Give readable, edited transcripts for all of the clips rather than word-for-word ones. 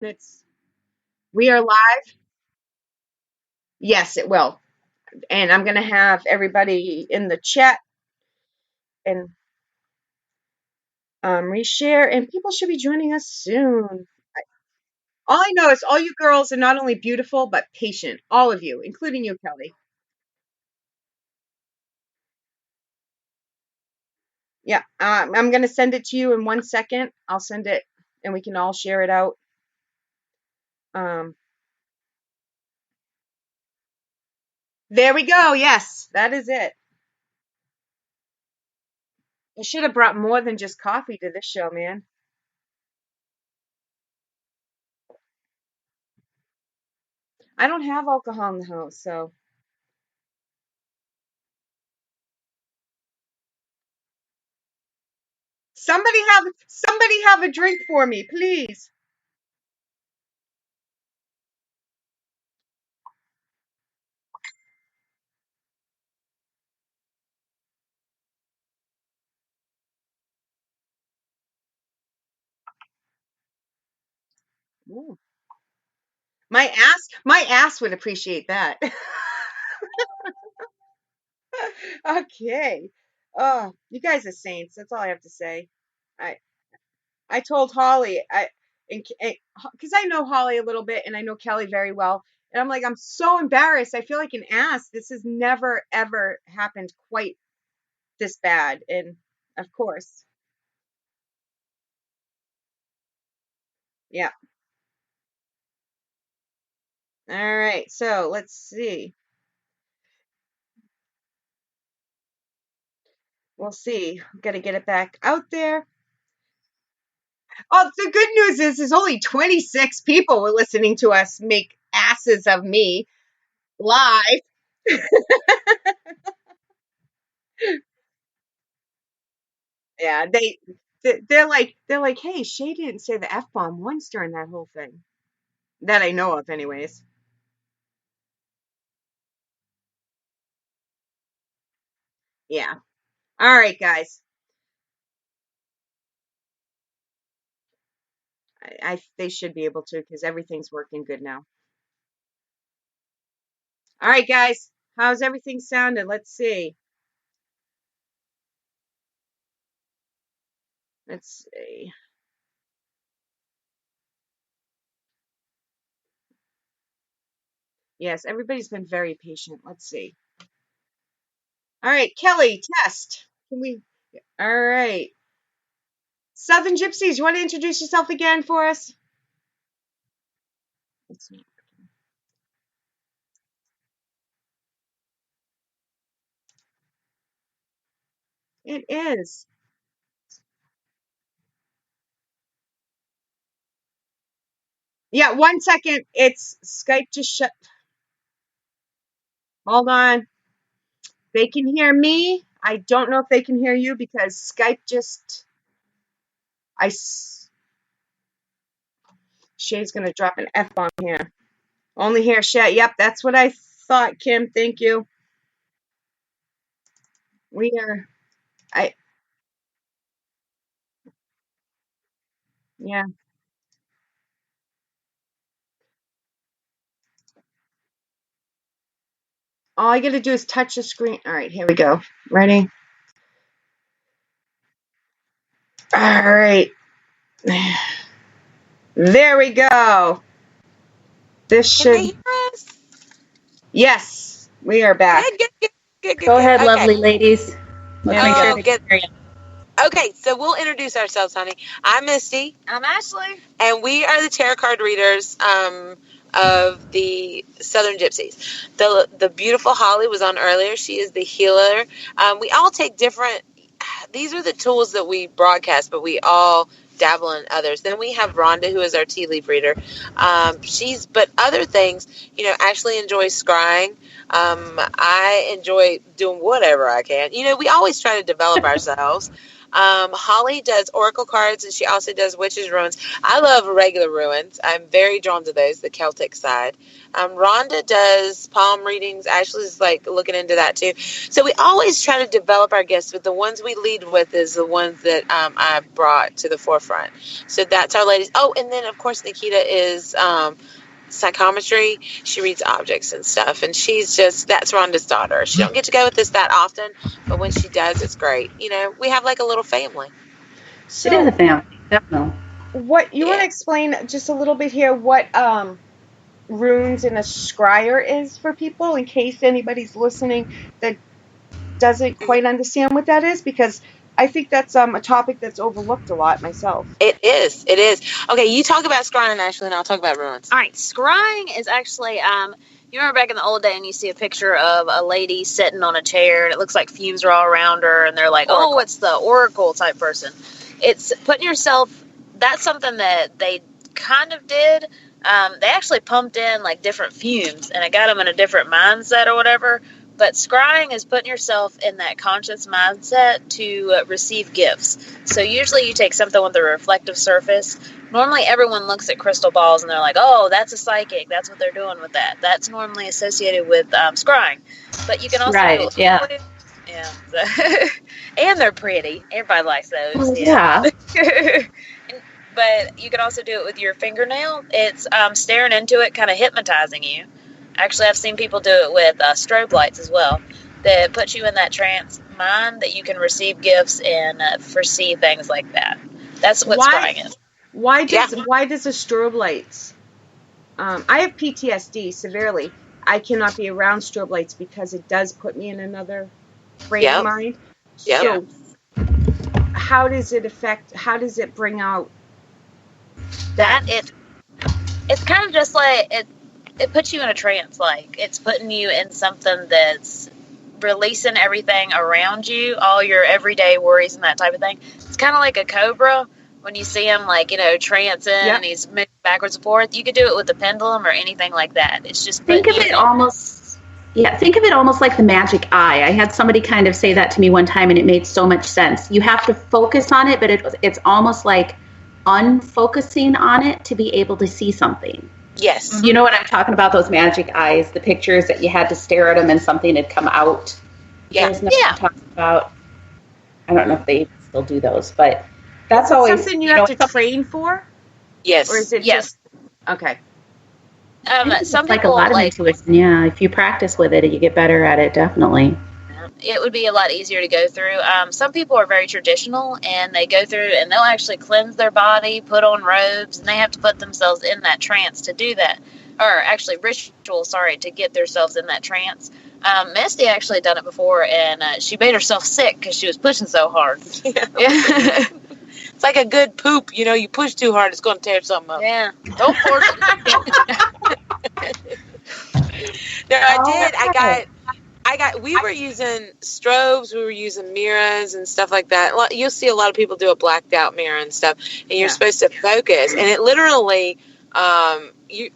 It's we are live. Yes, it will. And I'm gonna have everybody in the chat and reshare, and people should be joining us soon. All I know is all you girls are not only beautiful but patient. All of you, including you, Kelly. Yeah, I'm gonna send it to you in 1 second. I'll send it, and we can all share it out. Um, there we go. Yes, that is it. I should have brought more than just coffee to this show, man. I don't have alcohol in the house, so somebody have a drink for me, please. Ooh. My ass would appreciate that. Okay. Oh, you guys are saints. That's all I have to say. I I told Holly because I know Holly a little bit and I know Kelly very well, and I'm like, I'm so embarrassed. I feel like an ass. This has never ever happened quite this bad, and of course, yeah. All right. So let's see. We'll see. Got to get it back out there. Oh, the good news is only 26 people were listening to us make asses of me live. Yeah, they're like, hey, Shay didn't say the F bomb once during that whole thing that I know of, anyways. Yeah. All right, guys. They should be able to because everything's working good now. All right, guys. How's everything sounded? Let's see. Let's see. Yes, everybody's been very patient. Let's see. All right, Kelly, test. Can we? All right. Southern Gypsies, you want to introduce yourself again for us? Let's see. It is. Yeah, 1 second. It's Skype just shut. Hold on. They can hear me. I don't know if they can hear you because Skype just. I. Shay's gonna drop an F bomb here. Only hear Shay. Yep, that's what I thought, Kim. Thank you. We are. I. Yeah. All I gotta do is touch the screen. All right, here we go. Ready? All right. There we go. This Can they should. hear us? Yes, we are back. Go Good. ahead, Okay. lovely ladies. Let's There we make go. sure Oh, they can good. hear you. Okay, so we'll introduce ourselves, honey. I'm Misty, I'm Ashley. and we are the tarot card readers of the Southern Gypsies. The beautiful Holly was on earlier. She is the healer. We all take different. These are the tools that we broadcast, but we all dabble in others. Then we have Rhonda, who is our tea leaf reader. But other things, Ashley enjoys scrying. I enjoy doing whatever I can. We always try to develop ourselves. Holly does oracle cards, and she also does witches runes. I love regular ruins. I'm very drawn to those, the Celtic side. Rhonda does palm readings. Ashley's like looking into that too. So we always try to develop our gifts, but the ones we lead with is the ones that I brought to the forefront. So that's our ladies. Oh, and then of course Nikita is psychometry. She reads objects and stuff, and that's Rhonda's daughter. She don't get to go with us that often, but when she does, it's great. We have like a little family. So, it is a family, definitely. What you want to explain just a little bit here? What runes in a scryer is for people, in case anybody's listening that doesn't quite understand what that is, because I think that's a topic that's overlooked a lot myself. It is. Okay, you talk about scrying, Ashley, and I'll talk about runes. All right, scrying is actually, you remember back in the old day and you see a picture of a lady sitting on a chair and it looks like fumes are all around her and they're like, oracle. Oh, it's the oracle type person. It's putting yourself, that's something that they kind of did. They actually pumped in like different fumes and it got them in a different mindset or whatever. But scrying is putting yourself in that conscious mindset to receive gifts. So usually you take something with a reflective surface. Normally everyone looks at crystal balls and they're like, oh, that's a psychic. That's what they're doing with that. That's normally associated with scrying. But you can also do yeah. And they're pretty. Everybody likes those. Yeah. But you can also do it with your fingernail. It's staring into it, kind of hypnotizing you. Actually, I've seen people do it with strobe lights as well. That puts you in that trance mind that you can receive gifts and foresee things like that. That's what scrying is. Why does the strobe lights? I have PTSD severely. I cannot be around strobe lights because it does put me in another frame of mind. Yep. So, how does it affect? How does it bring out that? It's kind of just like it puts you in a trance. Like it's putting you in something that's releasing everything around you, all your everyday worries and that type of thing. It's kind of like a cobra when you see him, like, trancing and he's moving backwards and forth. You could do it with a pendulum or anything like that. It's just think of it almost like the magic eye. I had somebody kind of say that to me one time, and it made so much sense. You have to focus on it, but it's almost like unfocusing on it to be able to see something. Yes. You know what I'm talking about, those magic eyes, the pictures that you had to stare at them and something had come out. Yeah. I'm talking about. I don't know if they still do those, but that's always something you have to train for? Yes. Or is it just... Okay. Some like people, a lot of intuition. Yeah, if you practice with it, you get better at it, definitely. It would be a lot easier to go through. Some people are very traditional, and they go through and they'll actually cleanse their body, put on robes, and they have to put themselves in that trance to do that. Or actually ritual, to get themselves in that trance. Misty actually done it before, and she made herself sick because she was pushing so hard. Yeah. It's like a good poop. You push too hard, it's going to tear something up. Yeah. Don't force it. No, I did. We were using strobes, we were using mirrors and stuff like that. You'll see a lot of people do a blacked out mirror and stuff, and you're supposed to focus, and it literally, you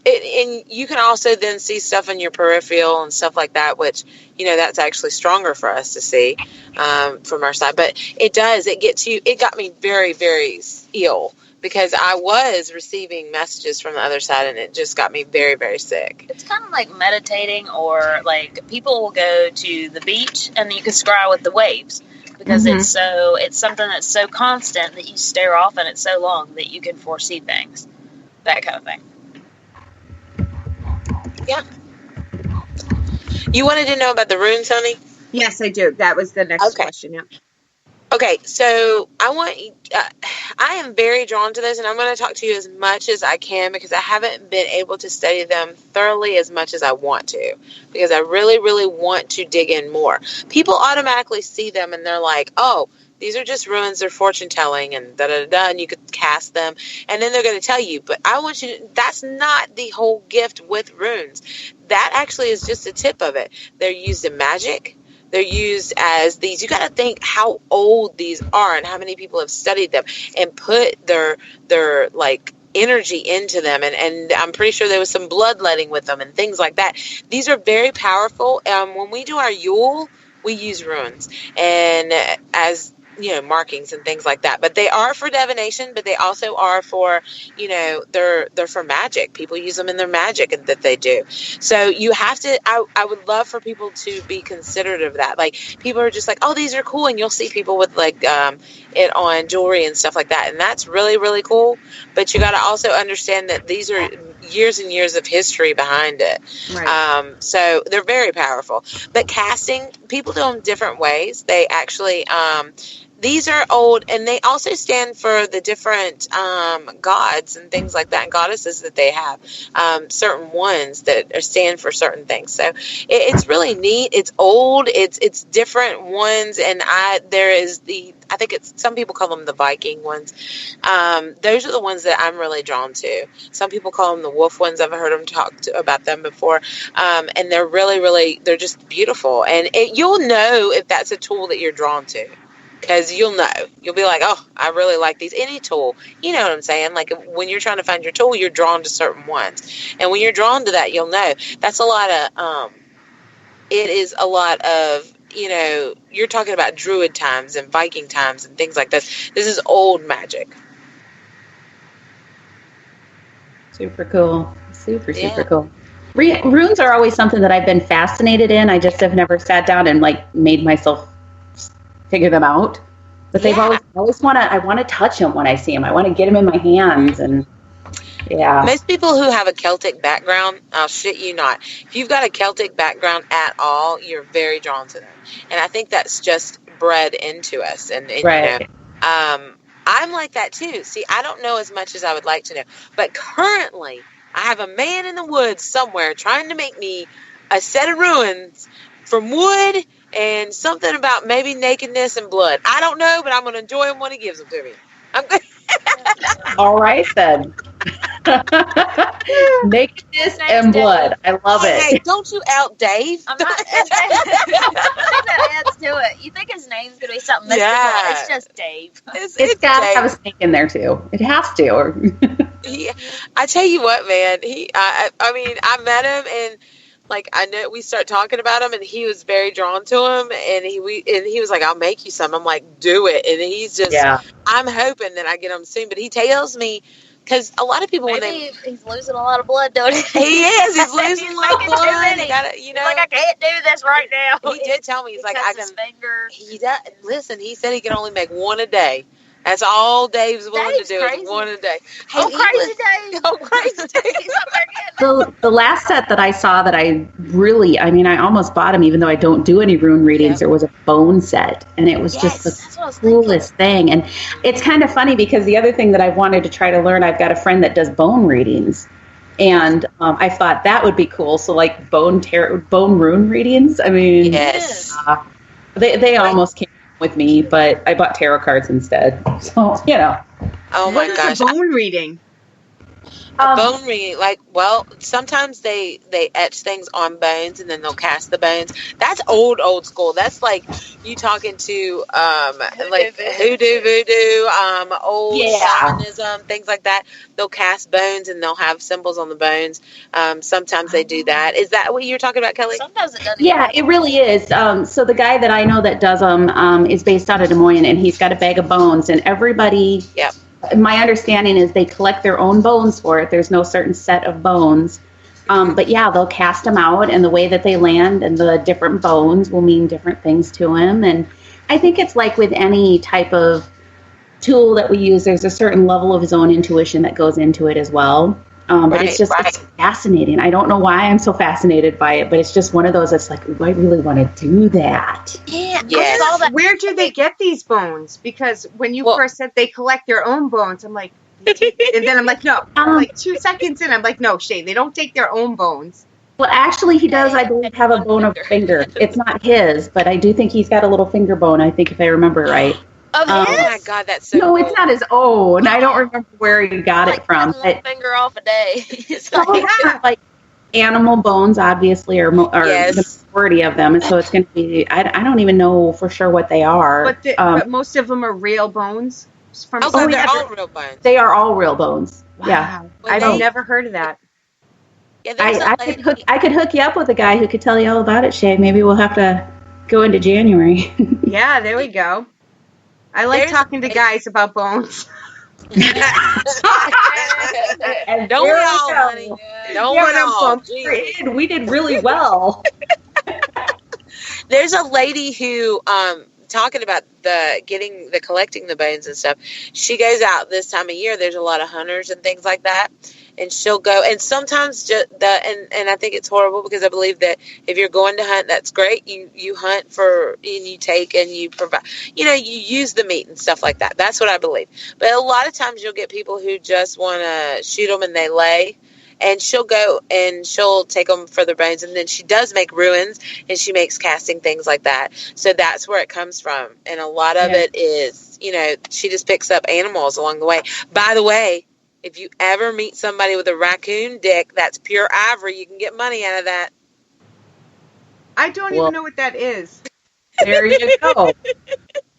can also then see stuff in your peripheral and stuff like that, which, that's actually stronger for us to see, from our side. But it got me very, very ill, because I was receiving messages from the other side, and it just got me very, very sick. It's kind of like meditating, or like people will go to the beach and you can scry with the waves, because it's something that's so constant that you stare off and it's so long that you can foresee things, that kind of thing. Yeah. You wanted to know about the runes, honey? Yes, I do. That was the next question. Yeah. Okay, so I am very drawn to this, and I'm going to talk to you as much as I can, because I haven't been able to study them thoroughly as much as I want to, because I really, really want to dig in more. People automatically see them and they're like, oh, these are just runes, they're fortune telling, and da-da-da-da, and you could cast them, and then they're going to tell you. But I want you to, that's not the whole gift with runes. That actually is just a tip of it. They're used in magic. They're used as these. You got to think how old these are and how many people have studied them and put their like energy into them. And I'm pretty sure there was some bloodletting with them and things like that. These are very powerful. When we do our Yule, we use runes. And as markings and things like that. But they are for divination, but they also are for, they're for magic. People use them in their magic and that they do. So you have to, I would love for people to be considerate of that. Like, people are just like, oh, these are cool. And you'll see people with like it on jewelry and stuff like that. And that's really, really cool. But you got to also understand that these are years and years of history behind it. Right. So they're very powerful. But casting, people do them different ways. They actually, these are old, and they also stand for the different gods and things like that, and goddesses that they have. Certain ones that stand for certain things. So it's really neat. It's old. It's different ones, and I think some people call them the Viking ones. Those are the ones that I'm really drawn to. Some people call them the wolf ones. I've heard them talk about them before, and they're really, really, they're just beautiful. And you'll know if that's a tool that you're drawn to. Because you'll know. You'll be like, oh, I really like these. Any tool. You know what I'm saying? Like, when you're trying to find your tool, you're drawn to certain ones. And when you're drawn to that, you'll know. That's a lot of, it is a lot of, you're talking about Druid times and Viking times and things like this. This is old magic. Super cool. Super cool. Runes are always something that I've been fascinated in. I just have never sat down and like made myself figure them out, but they've always I want to touch them when I see them. I want to get them in my hands, and most people who have a Celtic background, I'll shit you not, if you've got a Celtic background at all, you're very drawn to them, and I think that's just bred into us. And right. I'm like that too. See, I don't know as much as I would like to know, but currently I have a man in the woods somewhere trying to make me a set of ruins from wood and something about maybe nakedness and blood. I don't know, but I'm going to enjoy him when he gives them to me. I'm good. All right, then. Nakedness and blood. I love it. Hey, don't you out Dave. I'm not. I think that adds to it. You think his name's going to be something mystical. Yeah. It's just Dave. It's got to have a snake in there, too. It has to. Yeah. I tell you what, man. I mean, I met him, and like, I know we start talking about him, and he was very drawn to him, and he was like, I'll make you some. I'm like, do it. And he's just, I'm hoping that I get him soon. But he tells me, because a lot of people, he's losing a lot of blood, don't he? He is. He's losing a lot of blood. He gotta, he's like, I can't do this right now. He did tell me, he's like, I can. His finger. He does. Listen, he said he can only make one a day. That's all Dave's willing to do is one a day. Hey, crazy Dave! Oh, crazy Dave! He's up there getting the last set that I saw that I almost bought him, even though I don't do any rune readings. There was a bone set, and it was just the coolest thing. And it's kind of funny because the other thing that I wanted to try to learn, I've got a friend that does bone readings, and I thought that would be cool. So like bone rune readings. I mean, they almost came with me, but I bought tarot cards instead. So, Oh my gosh. What is a bone reading? Bone reading, sometimes they etch things on bones and then they'll cast the bones. That's old school. That's like you talking to hoodoo, voodoo, old shamanism, things like that. They'll cast bones and they'll have symbols on the bones. Sometimes they do that. Is that what you're talking about, Kelly? Sometimes it doesn't. Yeah, it really is. So the guy that I know that does them is based out of Des Moines, and he's got a bag of bones, and everybody. Yep. My understanding is they collect their own bones for it. There's no certain set of bones. But they'll cast them out, and the way that they land and the different bones will mean different things to him. And I think it's like with any type of tool that we use, there's a certain level of his own intuition that goes into it as well. But it's just it's fascinating. I don't know why I'm so fascinated by it, but it's just one of those that's like, I really want to do that. Yeah. Yes. Where do they get these bones? Because when you first said they collect their own bones, I'm like, and then I'm like, no. Like 2 seconds in, I'm like, no, Shay, they don't take their own bones. Well, actually, he does, I believe, have a bone of finger. It's not his, but I do think he's got a little finger bone, I think, if I remember right. Oh my God, that's so No, cool. it's not his own. I don't remember where he got it from. Finger off a day. Like animal bones, obviously, are the majority of them. And so it's going to be, I don't even know for sure what they are. But most of them are real bones? They're all real bones. They are all real bones. Wow. Yeah. I've never heard of that. Yeah, I could hook you up with a guy who could tell you all about it, Shay. Maybe we'll have to go into January. Yeah, there we go. I like talking to guys about bones. And Don't we there all, go. honey? Don't Yeah, we all? We're Jesus. in. We did really well. There's a lady who, talking about collecting the bones and stuff. She goes out this time of year. There's a lot of hunters and things like that, and she'll go. And sometimes and I think it's horrible because I believe that if you're going to hunt, that's great. You hunt and you take and you provide. You use the meat and stuff like that. That's what I believe. But a lot of times you'll get people who just want to shoot them and they lay. And she'll go and she'll take them for their bones. And then she does make ruins and she makes casting things like that. So that's where it comes from. And a lot of it is, she just picks up animals along the way. By the way, if you ever meet somebody with a raccoon dick, that's pure ivory. You can get money out of that. I don't even know what that is. There you go.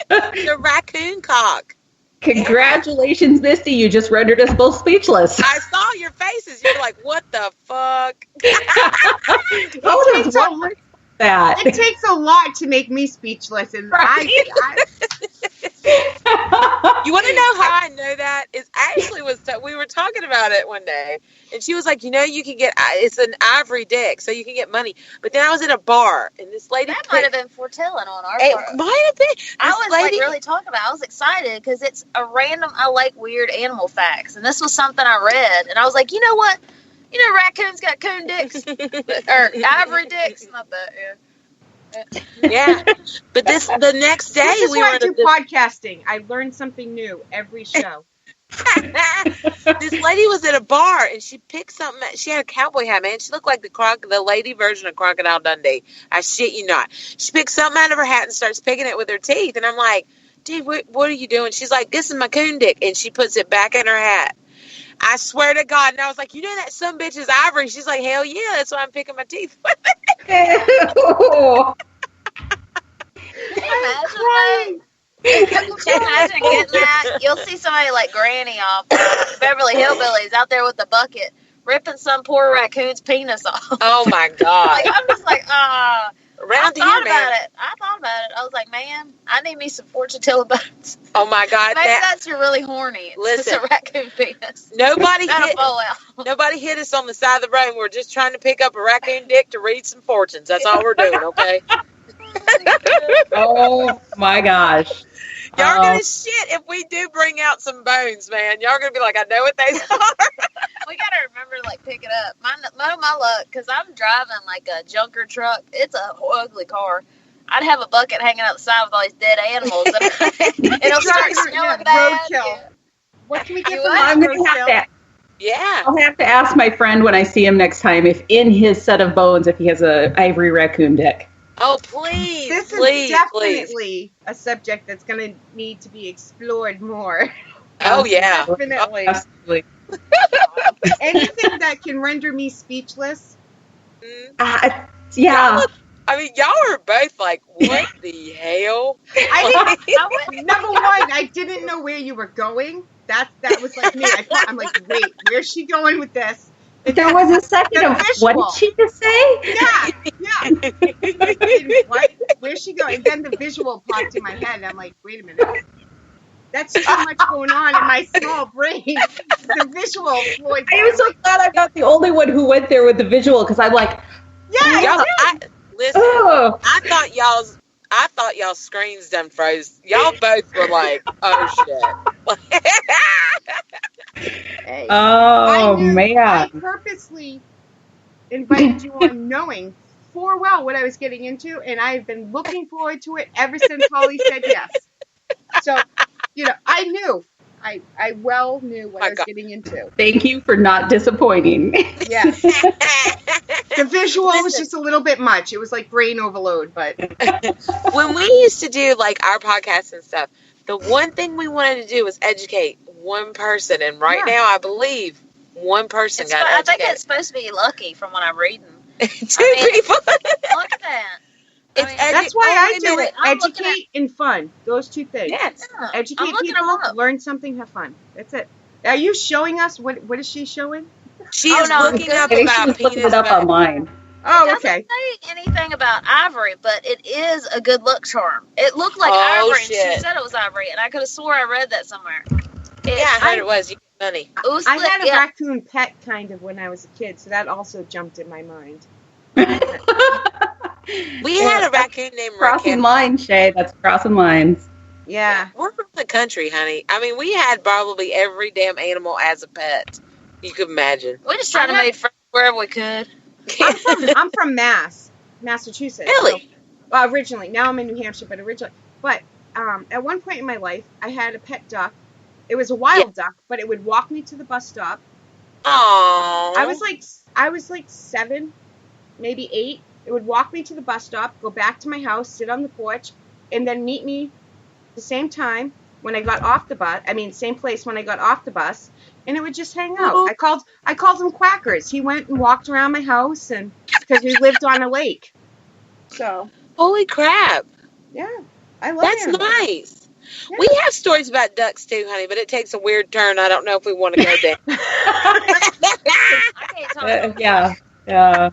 The raccoon cock. Congratulations, Misty. You just rendered us both speechless. I saw your faces. You were like, what the fuck? It takes a lot to make me speechless. And right. You want to know how I know that? It actually we were talking about it one day, and she was like, you can get, it's an ivory dick, so you can get money. But then I was in a bar, and this lady... That might have been foretelling on our part. It might have been. I was really talking about it. I was excited because it's a random, I like weird animal facts, and this was something I read, and I was like, you know what? Raccoons got coon dicks, or ivory dicks, not that, yeah, but the next day this is we why were I do podcasting. I learn something new every show. This lady was at a bar and she picked something. She had a cowboy hat, man. She looked like the lady version of Crocodile Dundee. I shit you not. She picked something out of her hat and starts picking it with her teeth, and I'm like, dude, what are you doing? She's like, this is my coon dick, and she puts it back in her hat. I swear to God. And I was like, that some bitch is ivory. She's like, hell yeah, that's why I'm picking my teeth with it. Imagine getting that. You'll see somebody like Granny off Beverly Hillbillies out there with a bucket ripping some poor raccoon's penis off. Oh my God. I'm just like, Around here, man. I thought about it. I was like, man, I need me some fortune teller bones. Oh my God. Maybe that's really horny. Listen, it's a raccoon penis. Nobody hit us on the side of the road. We're just trying to pick up a raccoon dick to read some fortunes. That's all we're doing, okay? Oh my gosh. Y'all are gonna shit if we do bring out some bones, man. Y'all are gonna be like, I know what they are. We gotta remember to pick it up. My luck, because I'm driving like a junker truck. It's a ugly car. I'd have a bucket hanging out the side with all these dead animals. It'll start smelling bad. Roadkill. What can we get I'm gonna have that. Yeah. I'll have to ask my friend when I see him next time if in his set of bones if he has a ivory raccoon dick. Oh, please. This is definitely a subject that's going to need to be explored more. Oh, yeah. Definitely. Oh, absolutely. Anything that can render me speechless. Yeah. Y'all are both like, what the hell? Number one, I didn't know where you were going. That was like me. I'm like, wait, where's she going with this? There was a second of what did she just say? Yeah. What? Where's she going? And then the visual popped in my head. And I'm like, wait a minute. That's too much going on in my small brain. The visual. Floyd. I am so glad I'm not the only one who went there with the visual because I'm like, listen. Oh. I thought y'all's screens done froze. Y'all both were like, oh shit. Hey, man. I purposely invited you on knowing full well what I was getting into, and I've been looking forward to it ever since Holly said yes. So, I knew. I well knew what I was getting into. Thank you for not disappointing. Yes. The visual was just a little bit much. It was like brain overload, but when we used to do like our podcasts and stuff, the one thing we wanted to do was educate one person, and now I believe one person got educated. I think it's supposed to be lucky from what I'm reading. Two people. Look at that. That's why I do it. Educate and fun. Those two things. Yes. Yeah. Educate people, learn something, have fun. That's it. Are you showing us what is she showing? She is looking up about penis. Looking it up online. Oh, doesn't okay. say anything about ivory, but it is a good look charm. It looked like Oh, ivory, and shit. she said it was ivory, and I could have swore I read that somewhere. Yeah, I heard it was. You get money. It was I slick, had a yeah. raccoon pet kind of when I was a kid, so that also jumped in my mind. We had a raccoon named Crossing Raccoon. lines, Shay. That's crossing lines. Yeah. We're from the country, honey. I mean, we had probably every damn animal as a pet. You could imagine. We just tried to make friends wherever we could. I'm from Massachusetts. Really? So, well, originally. Now I'm in New Hampshire, but originally. But at one point in my life, I had a pet duck. It was a wild duck, but it would walk me to the bus stop. Aww. I was like 7, maybe 8. It would walk me to the bus stop, go back to my house, sit on the porch, and then meet me the same time when I got off the bus. I mean, same place when I got off the bus, and it would just hang out. I called him Quackers. He went and walked around my house, and because we lived on a lake. So. Holy crap. Yeah, I love That's animals. nice. Yeah. We have stories about ducks too, honey, but it takes a weird turn. I don't know if we want to go there. I can't talk about Yeah.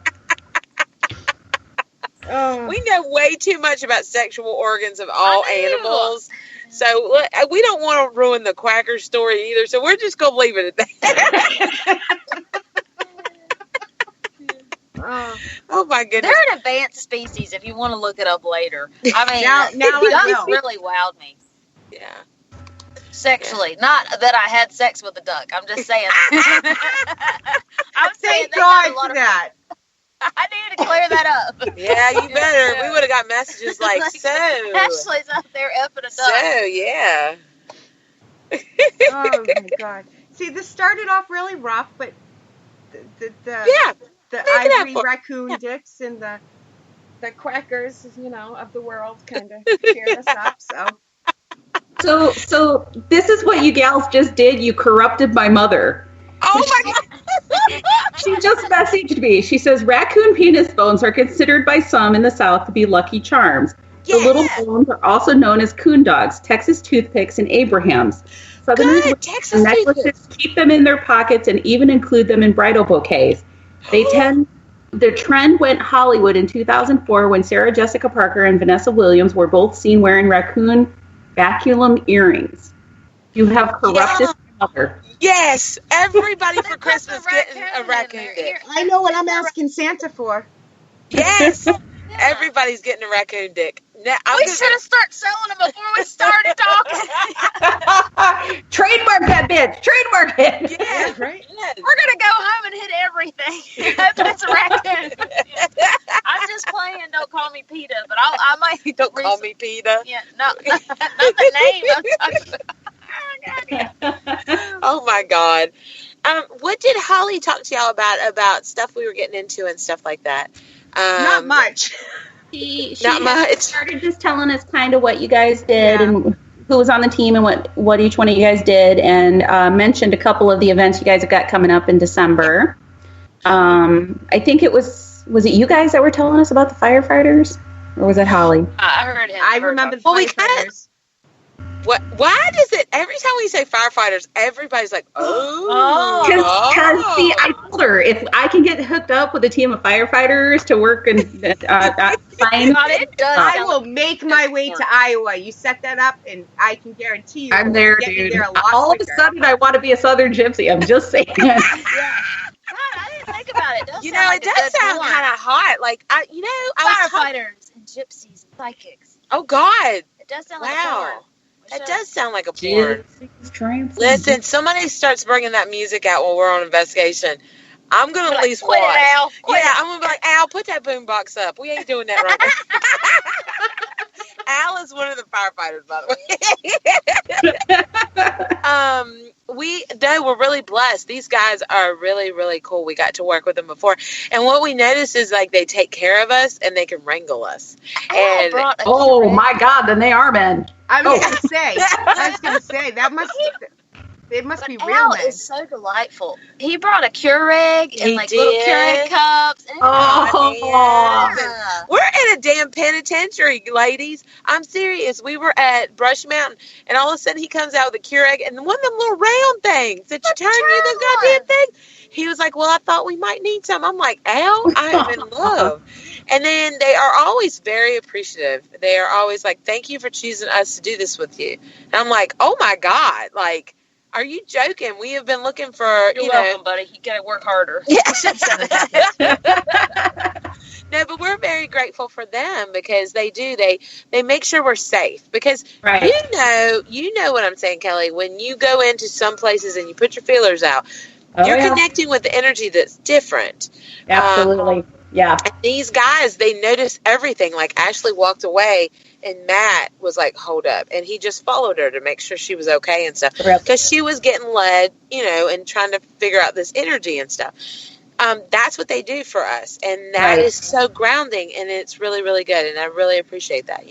We know way too much about sexual organs of all animals. So we don't want to ruin the quacker story either. So we're just going to leave it at that. Oh my goodness. They're an advanced species if you want to look it up later. I mean, Now I ducks know. really wowed me. Yeah. Sexually. Not that I had sex with a duck. I'm just saying. I'm saying Thank they got God a lot for of- that. I needed to clear that up. Yeah, you better. We would have got messages like, so. Ashley's out there effing a duck. So, yeah. Oh my God. See, this started off really rough, but the Yeah. the it ivory up. raccoon dicks and the quackers, of the world kind of cheered us up. So this is what you gals just did. You corrupted my mother. Oh my God. She just messaged me. She says raccoon penis bones are considered by some in the South to be lucky charms. Yeah. The little bones are also known as coon dogs, Texas toothpicks, and Abrahams. Southerners Good. wear Texas necklaces, toothpicks. keep them in their pockets, and even include them in bridal bouquets. The trend went Hollywood in 2004 when Sarah Jessica Parker and Vanessa Williams were both seen wearing raccoon baculum earrings. You have corrupted my mother. Yes. Everybody for They put Christmas the getting a raccoon in raccoon their dick. ear. I know what I'm asking Santa for. Yes. Yeah. Everybody's getting a raccoon dick. Now, We should have started selling them before we started talking. Trademark that bitch. Trademark it. Yeah, right. yes. We're gonna go home and hit everything. That's a raccoon. I'm just playing. Don't call me PETA, but I might. Don't call me PETA. Yeah, not the name. I'm talking about. Oh my God. What did Holly talk to y'all about stuff we were getting into and stuff like that? Not much. She Not much. started just telling us kind of what you guys did Yeah. and who was on the team and what each one of you guys did, and mentioned a couple of the events you guys have got coming up in December. I think it was it you guys that were telling us about the firefighters, or was it Holly? I heard him. I remember the Well, we kinda- firefighters. Why does it, every time we say firefighters, everybody's like, oh. Because see, I told her if I can get hooked up with a team of firefighters to work and fine. God, it does. I will make my way to Iowa. You set that up, and I can guarantee you, I'm there, get me dude. there a lot All of a quicker. sudden, I want to be a Southern Gypsy. I'm just saying. God, I didn't think about it. You know, it does sound kind of hot. Like, I was firefighters and gypsies and psychics. oh God. It does sound like Wow. porn. That does sound like a porn. Gypsies, Listen, somebody starts bringing that music out while we're on investigation. I'm going to at least Quit watch. it, Al. Quit Yeah, it. I'm going to be like, Al, put that boombox up. We ain't doing that right now. Al is one of the firefighters, by the way. We're really blessed. These guys are really, really cool. We got to work with them before. And what we noticed is like they take care of us and they can wrangle us. And brought a Oh Keurig. my God! Then they are men. I was gonna say that must be real Al men. is so delightful. He brought a Keurig and He like little did. Keurig cups. And Oh, yeah. we're in a damn penitentiary, ladies. I'm serious. We were at Brush Mountain, and all of a sudden he comes out with a Keurig and one of them little round things that you turn you the goddamn thing. He was like, well, I thought we might need some. I'm like, Al, I am in love. And then they are always very appreciative. They are always like, thank you for choosing us to do this with you. And I'm like, oh my God, like, are you joking? We have been looking for, You're welcome, buddy. You got to work harder. No, but we're very grateful for them because they do. They make sure we're safe because Right. you know what I'm saying, Kelly. When you go into some places and you put your feelers out, Oh, you're yeah. connecting with the energy that's different. Absolutely. Yeah. And these guys, they notice everything. Like Ashley walked away and Matt was like, hold up. And he just followed her to make sure she was okay and stuff. Because she was getting led, and trying to figure out this energy and stuff. That's what they do for us. And that is so grounding, and it's really, really good. And I really appreciate that,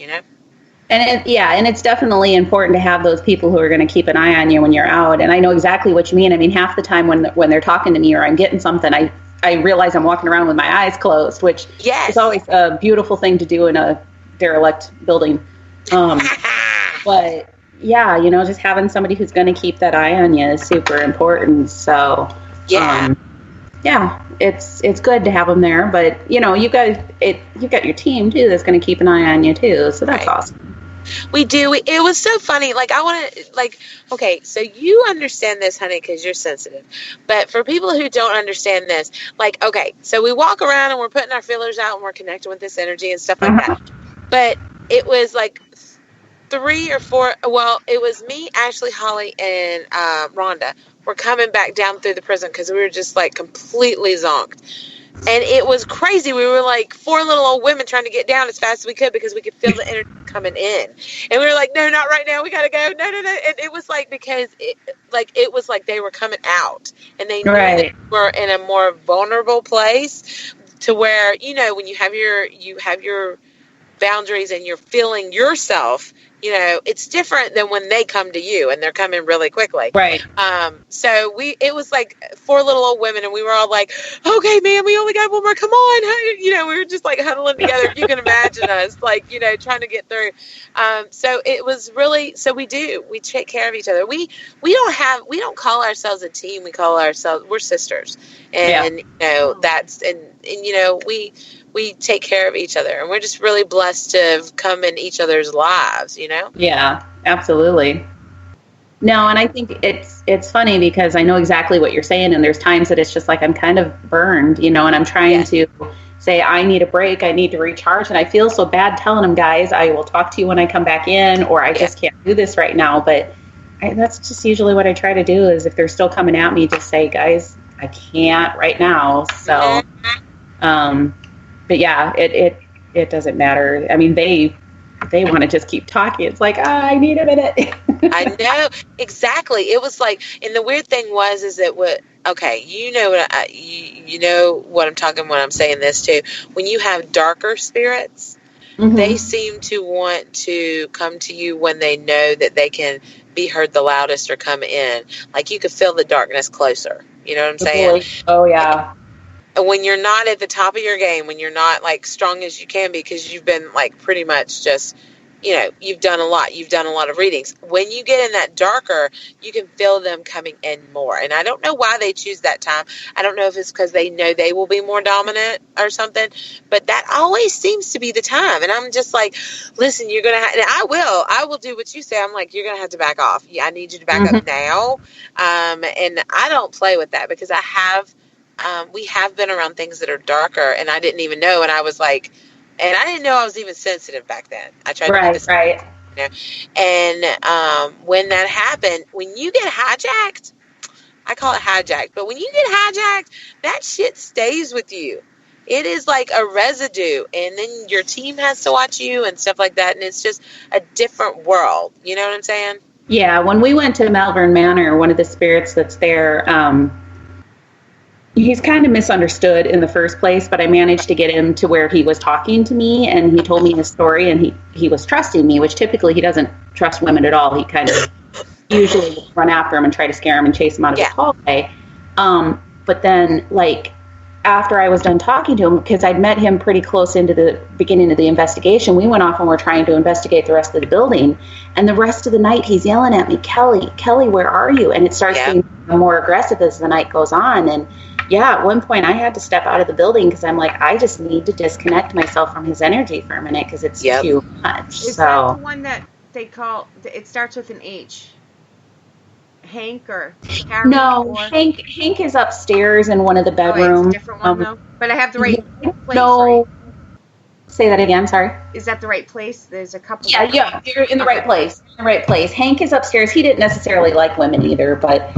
And it's definitely important to have those people who are going to keep an eye on you when you're out. And I know exactly what you mean. I mean, half the time when they're talking to me or I'm getting something, I realize I'm walking around with my eyes closed, which is always a beautiful thing to do in a derelict building. But yeah, just having somebody who's going to keep that eye on you is super important. So it's good to have them there. But you got your team too that's going to keep an eye on you too. So that's awesome. We do. It was so funny. Like, I want to, okay, so you understand this, honey, because you're sensitive. But for people who don't understand this, okay, so we walk around and we're putting our feelers out and we're connecting with this energy and stuff like that. But it was like 3 or 4, well, it was me, Ashley, Holly, and Rhonda. We're coming back down through the prison because we were just completely zonked. And it was crazy. We were like 4 little old women trying to get down as fast as we could because we could feel the energy coming in. And we were like, no, not right now. We got to go. No. And it was because it was like they were coming out. And they knew that we were in a more vulnerable place to where, when you have your boundaries and you're feeling yourself, it's different than when they come to you and they're coming really quickly. Right. So it was like 4 little old women and we were all like, okay, man, we only got one more. Come on. We were just huddling together. If you can imagine us, trying to get through. So it was really, we take care of each other. We don't call ourselves a team. We call ourselves, we're sisters. And, we take care of each other, and we're just really blessed to have come in each other's lives, Yeah, absolutely. No, and I think it's funny because I know exactly what you're saying, and there's times that it's just I'm kind of burned, and I'm trying to say, I need a break, I need to recharge, and I feel so bad telling them, guys, I will talk to you when I come back in, or I just can't do this right now, but that's just usually what I try to do is if they're still coming at me, just say, guys, I can't right now, so, but yeah, it doesn't matter. I mean, they want to just keep talking. It's I need a minute. I know exactly. It was and the weird thing is that what what I'm talking when I'm saying this too. When you have darker spirits, they seem to want to come to you when they know that they can be heard the loudest or come in. You could feel the darkness closer. You know what I'm saying? Oh yeah. When you're not at the top of your game, when you're not strong as you can be, because you've been pretty much just, you've done a lot of readings. When you get in that darker, you can feel them coming in more. And I don't know why they choose that time. I don't know if it's because they know they will be more dominant or something, but that always seems to be the time. And I'm just listen, you're going to and I will do what you say. I'm you're going to have to back off. Yeah, I need you to back up now. And I don't play with that because we have been around things that are darker, and I didn't even know. And I was and I didn't know I was even sensitive back then. I tried to be this, And when that happened, when you get hijacked, I call it hijacked, but when you get hijacked, that shit stays with you. It is like a residue, and then your team has to watch you and stuff like that, and it's just a different world. You know what I'm saying? Yeah. When we went to Malvern Manor, one of the spirits that's there, he's kind of misunderstood in the first place, but I managed to get him to where he was talking to me, and he told me his story, and he was trusting me, which typically he doesn't trust women at all. He kind of usually run after him and try to scare him and chase him out of his hallway. But then, after I was done talking to him, because I'd met him pretty close into the beginning of the investigation, we went off and we're trying to investigate the rest of the building. And the rest of the night, he's yelling at me, Kelly, where are you? And it starts being more aggressive as the night goes on. And yeah, at one point I had to step out of the building because I'm like, I just need to disconnect myself from his energy for a minute because it's Yep. too much. Is that the So one that they call? It starts with an H. Hank or Harry no, or? Hank is upstairs in one of the Oh, wait, it's a bedrooms. different one though. But I have the right Yeah, place, right? no, say that again. Sorry. Is that the right place? There's a couple Yeah, different. yeah, you're in the Okay. right place. In the right place. Hank is upstairs. He didn't necessarily like women either, but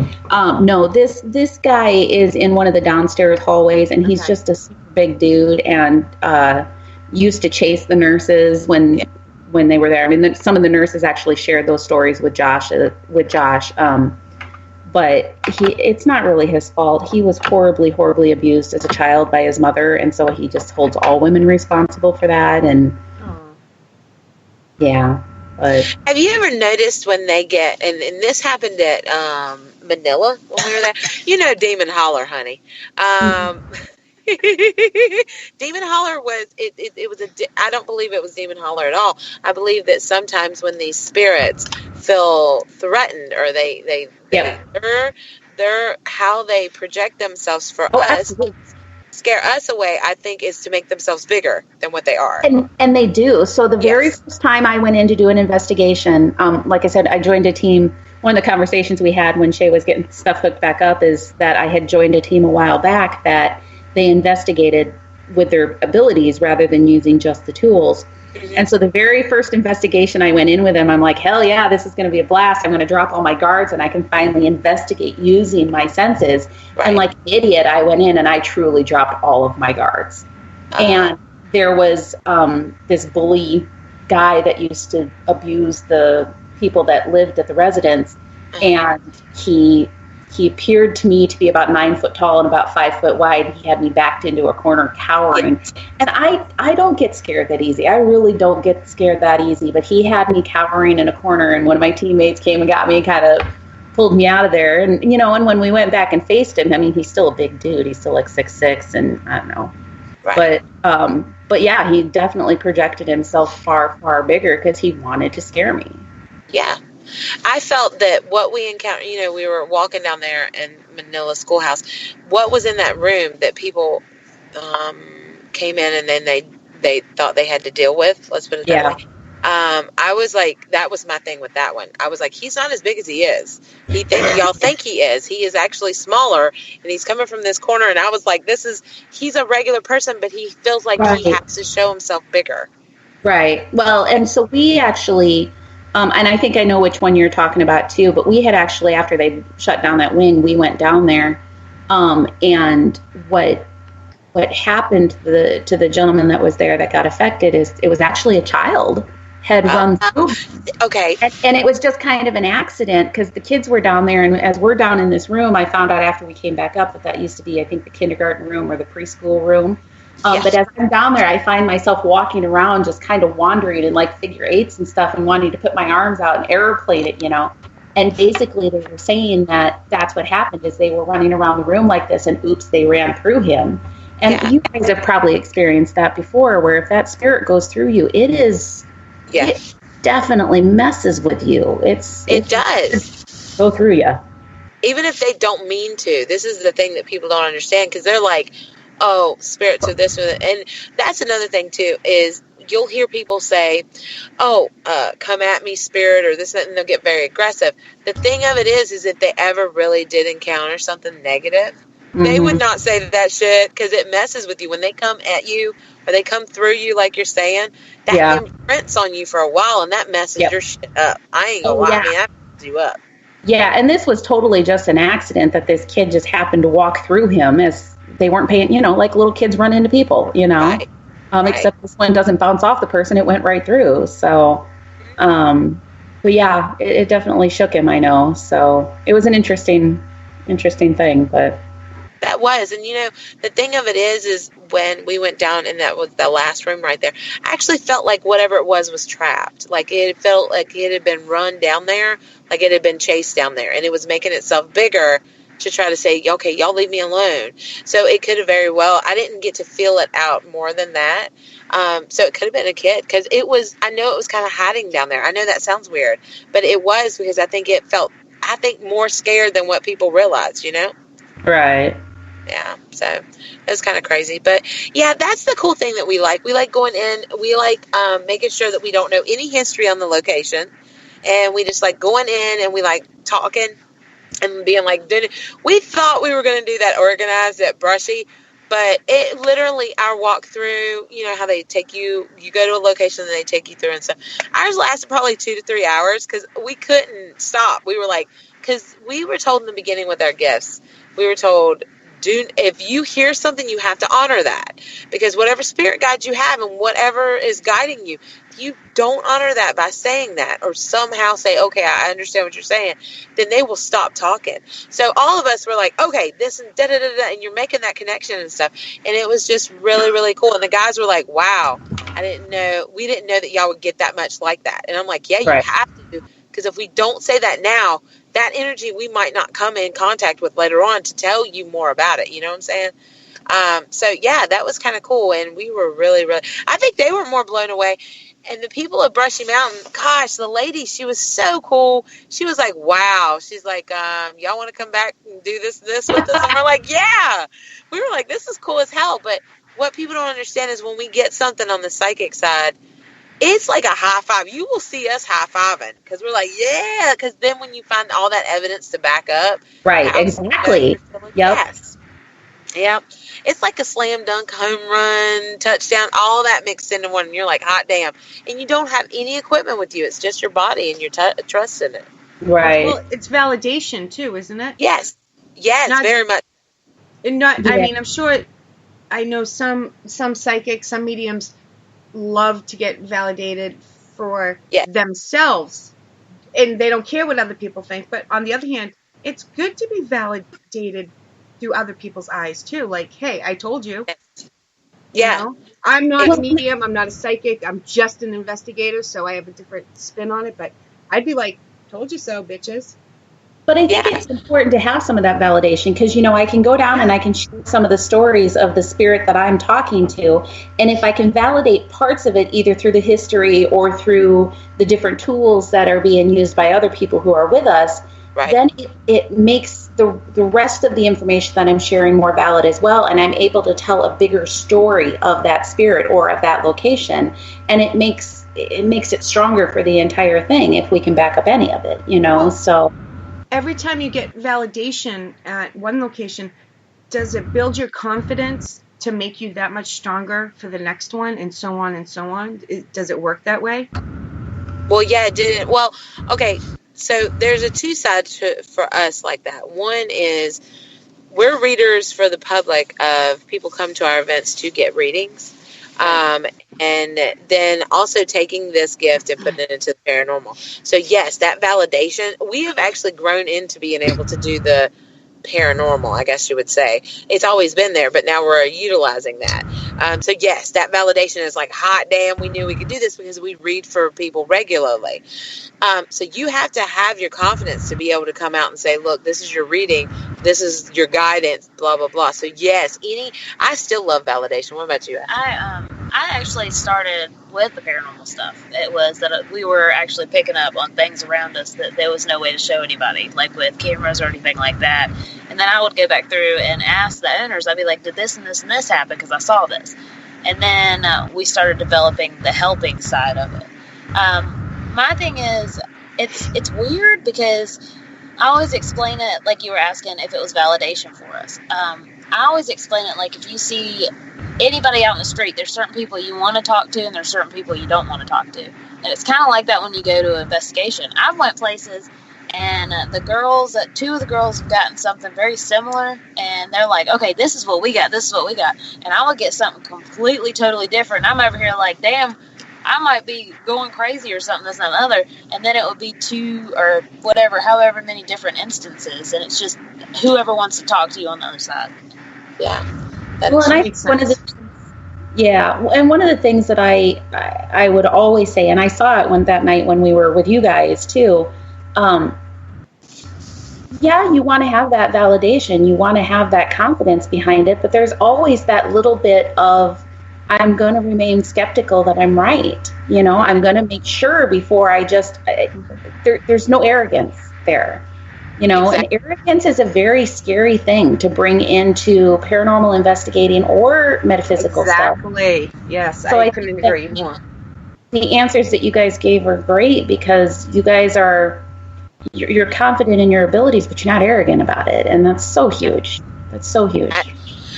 no, this guy is in one of the downstairs hallways, and he's Okay. just a super big dude, and used to chase the nurses when they were there. I mean, some of the nurses actually shared those stories with Josh. But it's not really his fault. He was horribly, horribly abused as a child by his mother, and so he just holds all women responsible for that. And Oh. yeah, but Have you ever noticed when they get, and this happened at Manila when we were there, you know, Demon Holler, honey. Demon Holler was, it was I don't believe it was Demon Holler at all. I believe that sometimes when these spirits feel threatened or they're how they project themselves for us, absolutely. scare us away, I think, is to make themselves bigger than what they are. And they do. So the very first time I went in to do an investigation, like I said, I joined a team. One of the conversations we had when Shay was getting stuff hooked back up is that I had joined a team a while back that they investigated with their abilities rather than using just the tools. Mm-hmm. And so the very first investigation I went in with them, I'm like, hell yeah, this is going to be a blast. I'm going to drop all my guards and I can finally investigate using my senses. Right. And like an idiot, I went in and I truly dropped all of my guards. And there was this bully guy that used to abuse the people that lived at the residence. And he appeared to me to be about 9 foot tall and about 5 foot wide. He had me backed into a corner cowering. And I don't get scared that easy. I really don't get scared that easy. But he had me cowering in a corner, and one of my teammates came and got me and kind of pulled me out of there. And, you know, and when we went back and faced him, I mean, he's still a big dude. He's still like 6'6", and I don't know. Right. But yeah, he definitely projected himself far, far bigger because he wanted to scare me. Yeah. I felt that what we encountered, you know, we were walking down there in Manila Schoolhouse. What was in that room that people came in and then they thought they had to deal with? Let's put it that way. I was like, that was my thing with that one. I was like, he's not as big as he is. Y'all think he is. He is actually smaller, and he's coming from this corner. And I was like, he's a regular person, but he feels like he has to show himself bigger. Right. Well, and so we actually. And I think I know which one you're talking about too, but we had actually, after they shut down that wing, we went down there. And what happened to the gentleman that was there that got affected is it was actually a child had run through. Okay. And it was just kind of an accident because the kids were down there. And as we're down in this room, I found out after we came back up that used to be, I think, the kindergarten room or the preschool room. But as I'm down there, I find myself walking around just kind of wandering in like figure eights and stuff and wanting to put my arms out and airplane it, you know. And basically they were saying that that's what happened is they were running around the room like this and oops, they ran through him. And you guys have probably experienced that before where if that spirit goes through you, it definitely messes with you. It does go through you. Even if they don't mean to. This is the thing that people don't understand because they're like, oh, spirits are this or that. And that's another thing, too, is you'll hear people say, oh, come at me, spirit, or this, and they'll get very aggressive. The thing of it is if they ever really did encounter something negative, they would not say that shit because it messes with you. When they come at you or they come through you, like you're saying, that imprints on you for a while, and that messes your shit up. I ain't gonna lie. I mean, that messes you up. Yeah, and this was totally just an accident that this kid just happened to walk through him as they weren't paying, you know, like little kids run into people, you know, except this one doesn't bounce off the person. It went right through. So, but yeah, it definitely shook him, I know. So it was an interesting thing, but. That was, and you know, the thing of it is when we went down and that was the last room right there, I actually felt like whatever it was trapped. Like it felt like it had been run down there, like it had been chased down there, and it was making itself bigger to try to say, okay, y'all leave me alone. So it could have very well, I didn't get to feel it out more than that. So it could have been a kid because I know it was kind of hiding down there. I know that sounds weird, but it was because I think more scared than what people realized, you know? Right. Yeah, so it was kind of crazy, but yeah, that's the cool thing that we like. We like going in. We like making sure that we don't know any history on the location, and we just like going in and we like talking and being like, we thought we were going to do that organized at Brushy, but it literally, our walk through, you know how they take you go to a location and they take you through and stuff. Ours lasted probably 2 to 3 hours because we couldn't stop. We were like, because we were told in the beginning with our gifts, we were told, if you hear something, you have to honor that, because whatever spirit guide you have and whatever is guiding you, if you don't honor that by saying that or somehow say, okay, I understand what you're saying, then they will stop talking. So all of us were like, okay, this and da da da da, and you're making that connection and stuff, and it was just really, really cool. And the guys were like, wow, we didn't know that y'all would get that much like that. And I'm like, yeah, you Right. have to, because if we don't say that now, that energy we might not come in contact with later on to tell you more about it. You know what I'm saying? So yeah, that was kind of cool. And we were really, really, I think they were more blown away. And the people of Brushy Mountain, gosh, the lady, she was so cool. She was like, wow. She's like, y'all want to come back and do this with us? And we're like, yeah. We were like, this is cool as hell. But what people don't understand is when we get something on the psychic side, it's like a high five. You will see us high fiving because we're like, yeah. Because then when you find all that evidence to back up, Right, exactly. Yep. Yes. Yep. It's like a slam dunk, home run, touchdown, all that mixed into one. And you're like, hot damn. And you don't have any equipment with you. It's just your body and your trust in it. Right. Well, it's validation too, isn't it? Yes. Yes, very much. And not. Yeah. I mean, I'm sure. I know some psychics, some mediums love to get validated for themselves, and they don't care what other people think. But on the other hand, it's good to be validated through other people's eyes too. Like, hey, I told you. Yeah. You know? I'm not a medium. I'm not a psychic. I'm just an investigator, so I have a different spin on it. But I'd be like, told you so, bitches. But I think it's important to have some of that validation because, you know, I can go down and I can share some of the stories of the spirit that I'm talking to. And if I can validate parts of it, either through the history or through the different tools that are being used by other people who are with us, then it makes the rest of the information that I'm sharing more valid as well. And I'm able to tell a bigger story of that spirit or of that location. And it makes it stronger for the entire thing if we can back up any of it, you know, so... Every time you get validation at one location, does it build your confidence to make you that much stronger for the next one, and so on and so on? Does it work that way? Well, yeah, it didn't. Well, okay, so there's a two sides for us like that. One is we're readers for the public of people come to our events to get readings. And then also taking this gift and putting it into the paranormal. So yes, that validation, we have actually grown into being able to do the paranormal, I guess you would say. It's always been there, but now we're utilizing that. So yes, that validation is like, hot damn, we knew we could do this because we read for people regularly. So you have to have your confidence to be able to come out and say, look, this is your reading, this is your guidance, blah, blah, blah. So yes, I still love validation. What about you? I actually started with the paranormal stuff. It was that we were actually picking up on things around us that there was no way to show anybody, like with cameras or anything like that. And then I would go back through and ask the owners, I'd be like, did this and this and this happen? Because I saw this. And then we started developing the helping side of it. My thing is, it's weird because I always explain it like you were asking if it was validation for us. I always explain it like if you see anybody out in the street, there's certain people you want to talk to and there's certain people you don't want to talk to. And it's kind of like that when you go to an investigation. I've went places and two of the girls have gotten something very similar and they're like, okay, this is what we got, this is what we got. And I would get something completely, totally different. And I'm over here like, damn, I might be going crazy or something, this and another. And then it would be two or whatever, however many different instances. And it's just whoever wants to talk to you on the other side. Yeah. Well, and one of the things that I would always say, and I saw it that night when we were with you guys too, you want to have that validation, you want to have that confidence behind it, but there's always that little bit of, I'm going to remain skeptical that I'm right. You know, I'm going to make sure before I just, there's no arrogance there. You know, Exactly. and arrogance is a very scary thing to bring into paranormal investigating or metaphysical stuff. Exactly. Yes, So I I couldn't think that agree more. the answers that you guys gave were great because you guys are you're confident in your abilities, but you're not arrogant about it, and that's so huge. That's so huge.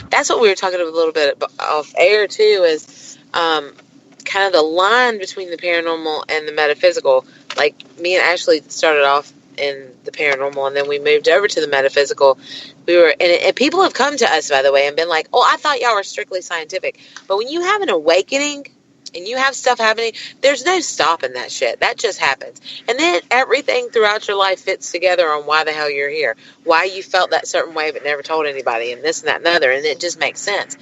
That's what we were talking a little bit off air too, is kind of the line between the paranormal and the metaphysical. Like me and Ashley started off in the paranormal, and then we moved over to the metaphysical. We were, and people have come to us, by the way, and been like, "Oh, I thought y'all were strictly scientific." But when you have an awakening and you have stuff happening, there's no stopping that shit. That just happens, and then everything throughout your life fits together on why the hell you're here, why you felt that certain way but never told anybody, and this and that and other, and it just makes sense.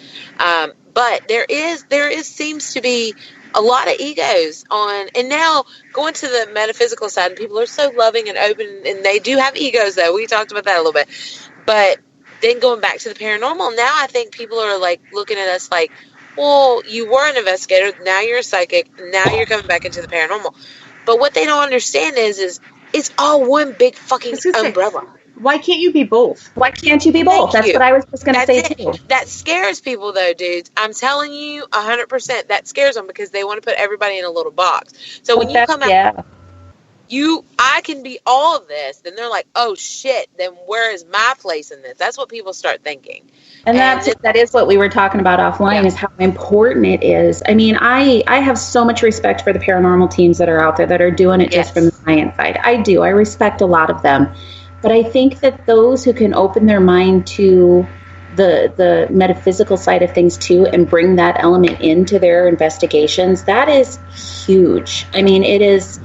But there is seems to be a lot of egos on, and now going to the metaphysical side, and people are so loving and open, and they do have egos though. We talked about that a little bit, but then going back to the paranormal, now I think people are like looking at us like, well, you were an investigator, now you're a psychic, now you're coming back into the paranormal. But what they don't understand is it's all one big fucking umbrella. Why can't you be both? Why can't you be both? That's what I was just going to say too. That scares people though, dudes. I'm telling you 100%, that scares them because they want to put everybody in a little box. So when you come out, I can be all of this, then they're like, oh shit, then where is my place in this? That's what people start thinking. And that is what we were talking about offline, is how important it is. I mean, I have so much respect for the paranormal teams that are out there that are doing it just from the science side. I do. I respect a lot of them. But I think that those who can open their mind to the metaphysical side of things too, and bring that element into their investigations, that is huge. I mean, it is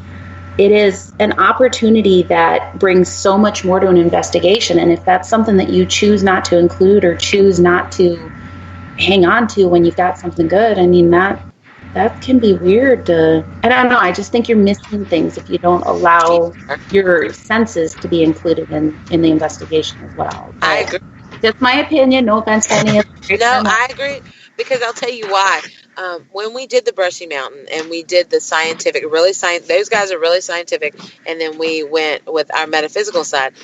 an opportunity that brings so much more to an investigation. And if that's something that you choose not to include or choose not to hang on to when you've got something good, I mean, that can be weird I don't know. I just think you're missing things if you don't allow your senses to be included in the investigation as well. But I agree. That's my opinion. No offense to any of No, I agree, because I'll tell you why. When we did the Brushy Mountain and we did the scientific, those guys are really scientific, and then we went with our metaphysical side.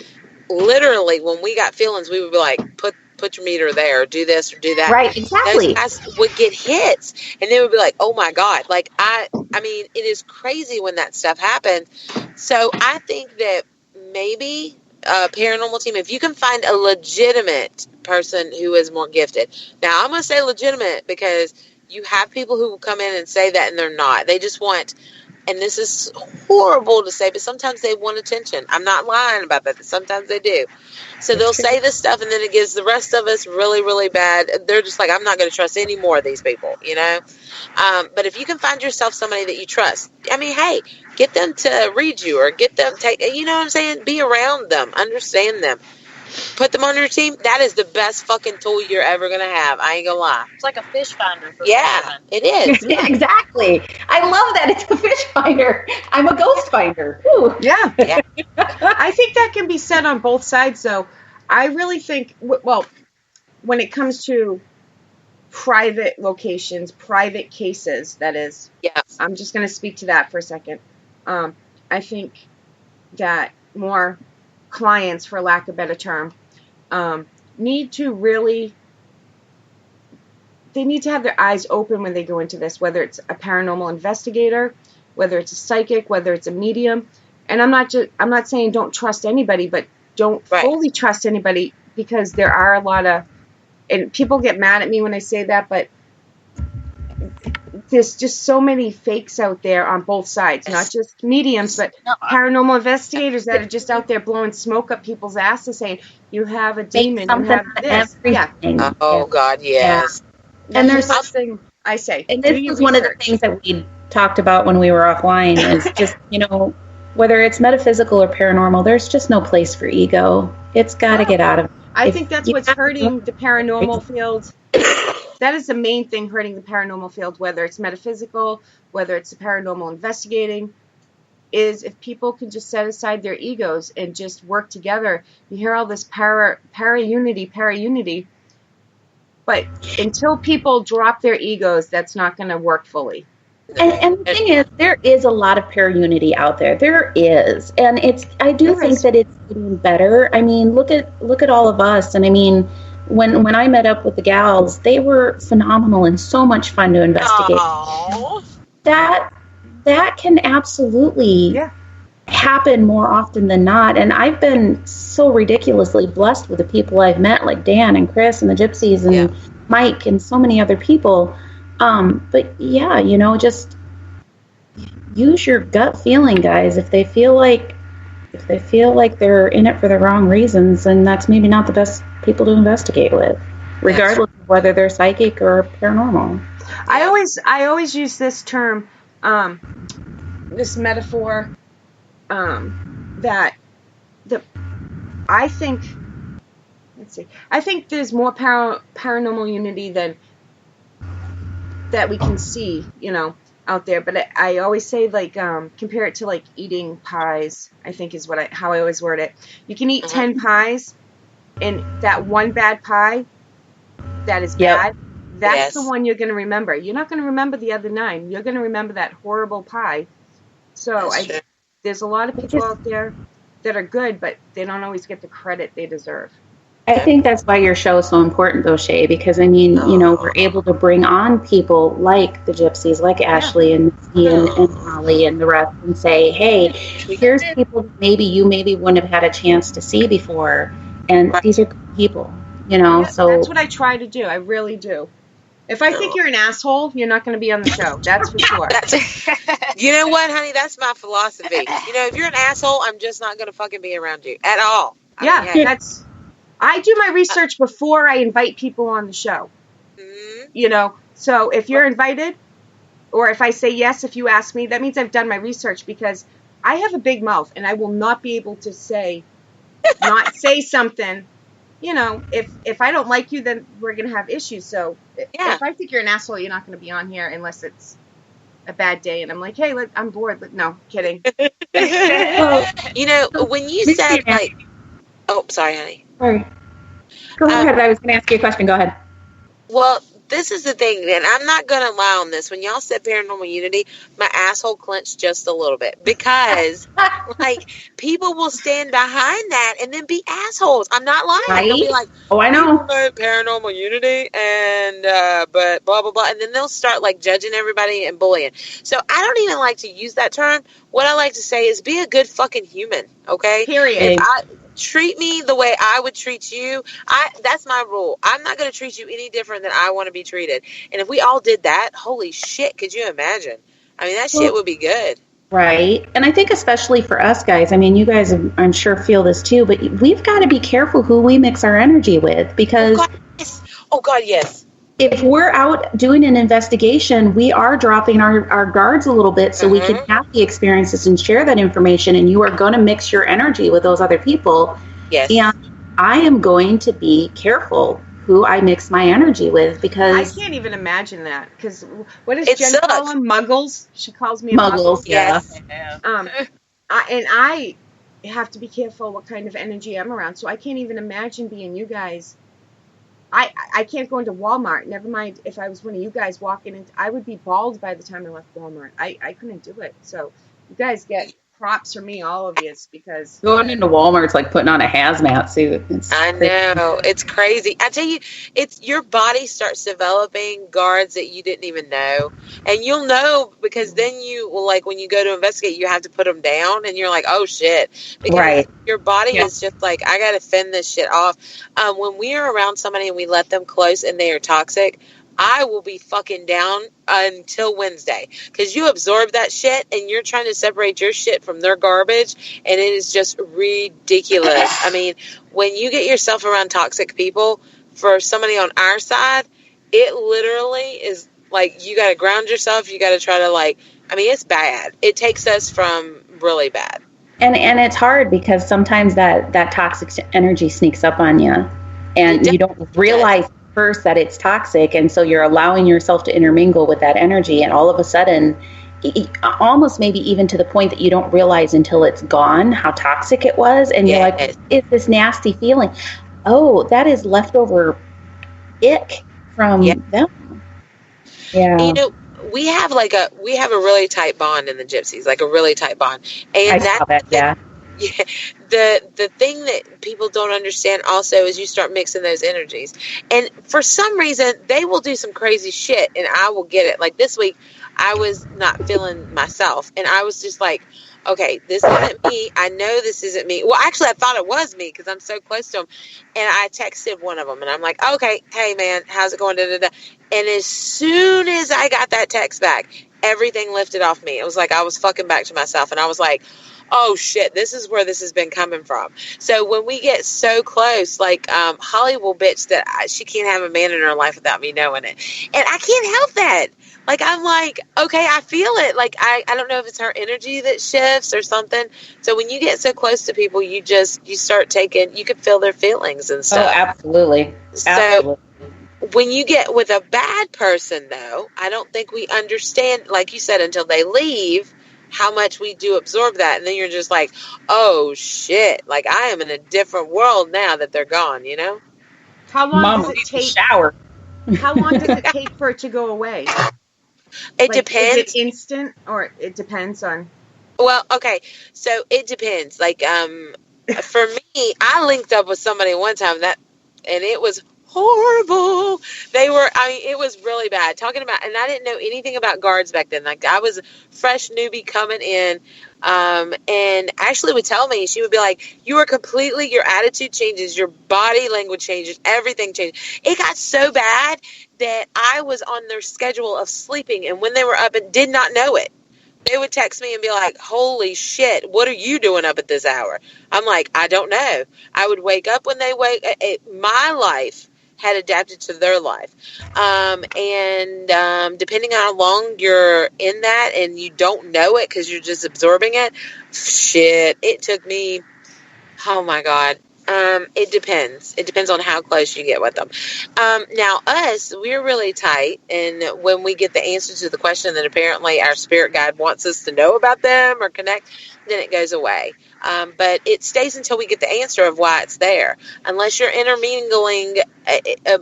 Literally, when we got feelings, we would be like, put your meter there, do this or do that. Right, exactly. Those guys would get hits, and they would be like, oh my God. Like, I mean, it is crazy when that stuff happens. So I think that maybe a paranormal team, if you can find a legitimate person who is more gifted. Now, I'm going to say legitimate because you have people who will come in and say that and they're not. They just want, and this is horrible to say, but sometimes they want attention. I'm not lying about that. Sometimes they do. So they'll say this stuff, and then it gives the rest of us really, really bad. They're just like, I'm not going to trust any more of these people, you know? But if you can find yourself somebody that you trust, I mean, hey, get them to read you or get them, you know what I'm saying? Be around them, understand them. Put them on your team. That is the best fucking tool you're ever going to have. I ain't going to lie. It's like a fish finder for fishermen. It is. Yeah. Exactly. I love that. It's a fish finder. I'm a ghost finder. Ooh. Yeah. I think that can be said on both sides, though. I really think, well, when it comes to private locations, private cases, that is. Yes. I'm just going to speak to that for a second. I think that more clients, for lack of a better term, need to have their eyes open when they go into this, whether it's a paranormal investigator, whether it's a psychic, whether it's a medium. And I'm not saying don't trust anybody, but don't fully trust anybody, because there are a lot of, and people get mad at me when I say that, but there's just so many fakes out there on both sides, not just mediums, but paranormal investigators that are just out there blowing smoke up people's asses saying, you have a demon, you have this. Everything. Yeah. Oh, God, yes. Yeah. And there's something I say. And this is one of the things that we talked about when we were offline is just, you know, whether it's metaphysical or paranormal, there's just no place for ego. It's got to get out of it. I think that's what's hurting the paranormal field. That is the main thing hurting the paranormal field, whether it's metaphysical, whether it's the paranormal investigating, is if people can just set aside their egos and just work together. You hear all this para-unity, but until people drop their egos, that's not going to work fully. And the thing is, there is a lot of para-unity out there. There is, and I do think that it's getting better. I mean, look at all of us, and I mean, when I met up with the gals, they were phenomenal and so much fun to investigate. Aww. That can absolutely happen more often than not. And I've been so ridiculously blessed with the people I've met, like Dan and Chris and the Gypsies and Mike and so many other people. But yeah, just use your gut feeling, guys. If they feel like they're in it for the wrong reasons, then that's maybe not the best people to investigate with, regardless of whether they're psychic or paranormal. I always use this term, this metaphor, that I think there's more paranormal unity than that we can see, out there. But I always say, like, compare it to like eating pies. I think is how I always word it. You can eat 10 pies, and that one bad pie that is bad, that's the one you're going to remember. You're not going to remember the other 9. You're going to remember that horrible pie. So there's a lot of people out there that are good, but they don't always get the credit they deserve. I think that's why your show is so important, though, Shay, because, I mean, we're able to bring on people like the Gypsies, like Ashley and Misty and Holly and the rest, and say, hey, here's people maybe you wouldn't have had a chance to see before, and these are good people, so... That's what I try to do. I really do. If I think you're an asshole, you're not going to be on the show. That's for sure. You know what, honey? That's my philosophy. If you're an asshole, I'm just not going to fucking be around you at all. I do my research before I invite people on the show. Mm-hmm. So if you're invited, or if I say yes, if you ask me, that means I've done my research, because I have a big mouth and I will not be able to not say something. If I don't like you, then we're going to have issues. So if I think you're an asshole, you're not going to be on here unless it's a bad day. And I'm like, hey, I'm bored. No, kidding. When you said, like, oh, sorry, honey. Sorry. Go ahead. I was going to ask you a question. Go ahead. Well, this is the thing, and I'm not going to lie on this. When y'all said paranormal unity, my asshole clenched just a little bit, because, like, people will stand behind that and then be assholes. I'm not lying. Right? They'll be like, oh, I know. Paranormal unity, and, but blah, blah, blah. And then they'll start, like, judging everybody and bullying. So I don't even like to use that term. What I like to say is be a good fucking human, okay? Period. Treat me the way I would treat you. That's my rule. I'm not going to treat you any different than I want to be treated. And if we all did that, holy shit, could you imagine? I mean, that shit would be good. Right. And I think especially for us guys, I mean, you guys, I'm sure, feel this too, but we've got to be careful who we mix our energy with, because... Oh, God, yes. If we're out doing an investigation, we are dropping our guards a little bit so we can have the experiences and share that information, and you are going to mix your energy with those other people. Yes. And I am going to be careful who I mix my energy with, because... I can't even imagine that, because what does Jen call them? Muggles? She calls me Muggles. Yes. I have to be careful what kind of energy I'm around, so I can't even imagine being you guys. I can't go into Walmart. Never mind if I was one of you guys walking into... I would be bald by the time I left Walmart. I couldn't do it. So you guys get props from me, all of you, because... Going into Walmart's like putting on a hazmat suit. I know. It's crazy. I tell you, your body starts developing guards that you didn't even know. And you'll know, because then you will, like, when you go to investigate, you have to put them down, and you're like, oh, shit. Because your body is just like, I got to fend this shit off. When we are around somebody and we let them close and they are toxic, I will be fucking down until Wednesday, because you absorb that shit and you're trying to separate your shit from their garbage, and it is just ridiculous. I mean, when you get yourself around toxic people, for somebody on our side, it literally is like, you got to ground yourself. You got to try to, like, I mean, it's bad. It takes us from really bad. And it's hard, because sometimes that toxic energy sneaks up on you, and you don't realize first that it's toxic, and so you're allowing yourself to intermingle with that energy, and all of a sudden, almost maybe even to the point that you don't realize until it's gone how toxic it was, and you're like, it's this nasty feeling. Oh, that is leftover ick from them. Yeah. we have a really tight bond in the Gypsies, like a really tight bond, and I saw that, yeah. yeah, the thing that people don't understand also is you start mixing those energies, and for some reason they will do some crazy shit, and I will get it. Like this week, I was not feeling myself, and I was just like, okay, this isn't me. I know this isn't me. Well, actually, I thought it was me because I'm so close to them, and I texted one of them, and I'm like, okay, hey man, how's it going? Da, da, da. And as soon as I got that text back, everything lifted off me. It was like I was fucking back to myself, and I was like, oh shit, this is where this has been coming from. So when we get so close, like Holly will bitch that she can't have a man in her life without me knowing it, and I can't help that. Like I'm like, okay, I feel it. Like I don't know if it's her energy that shifts or something. So when you get so close to people, you start taking, you can feel their feelings and stuff. Oh, absolutely. So when you get with a bad person, though, I don't think we understand, like you said, until they leave, how much we do absorb that. And then you're just like, oh, shit. Like, I am in a different world now that they're gone, you know? How long does it take? Shower. How long does it take for it to go away? It depends. Is it instant, or it depends on? Well, okay. So it depends. Like, for me, I linked up with somebody one time and it was horrible. It was really bad. Talking about, and I didn't know anything about guards back then. Like I was a fresh newbie coming in. And Ashley would tell me, she would be like, your attitude changes, your body language changes, everything changes. It got so bad that I was on their schedule of sleeping. And when they were up and did not know it, they would text me and be like, holy shit, what are you doing up at this hour? I'm like, I don't know. I would wake up when they wake. My life had adapted to their life. And depending on how long you're in that and you don't know it because you're just absorbing it, shit, it took me, oh my God. It depends. It depends on how close you get with them. Now us, we're really tight. And when we get the answer to the question that apparently our spirit guide wants us to know about them or connect, then it goes away. But it stays until we get the answer of why it's there. Unless you're intermingling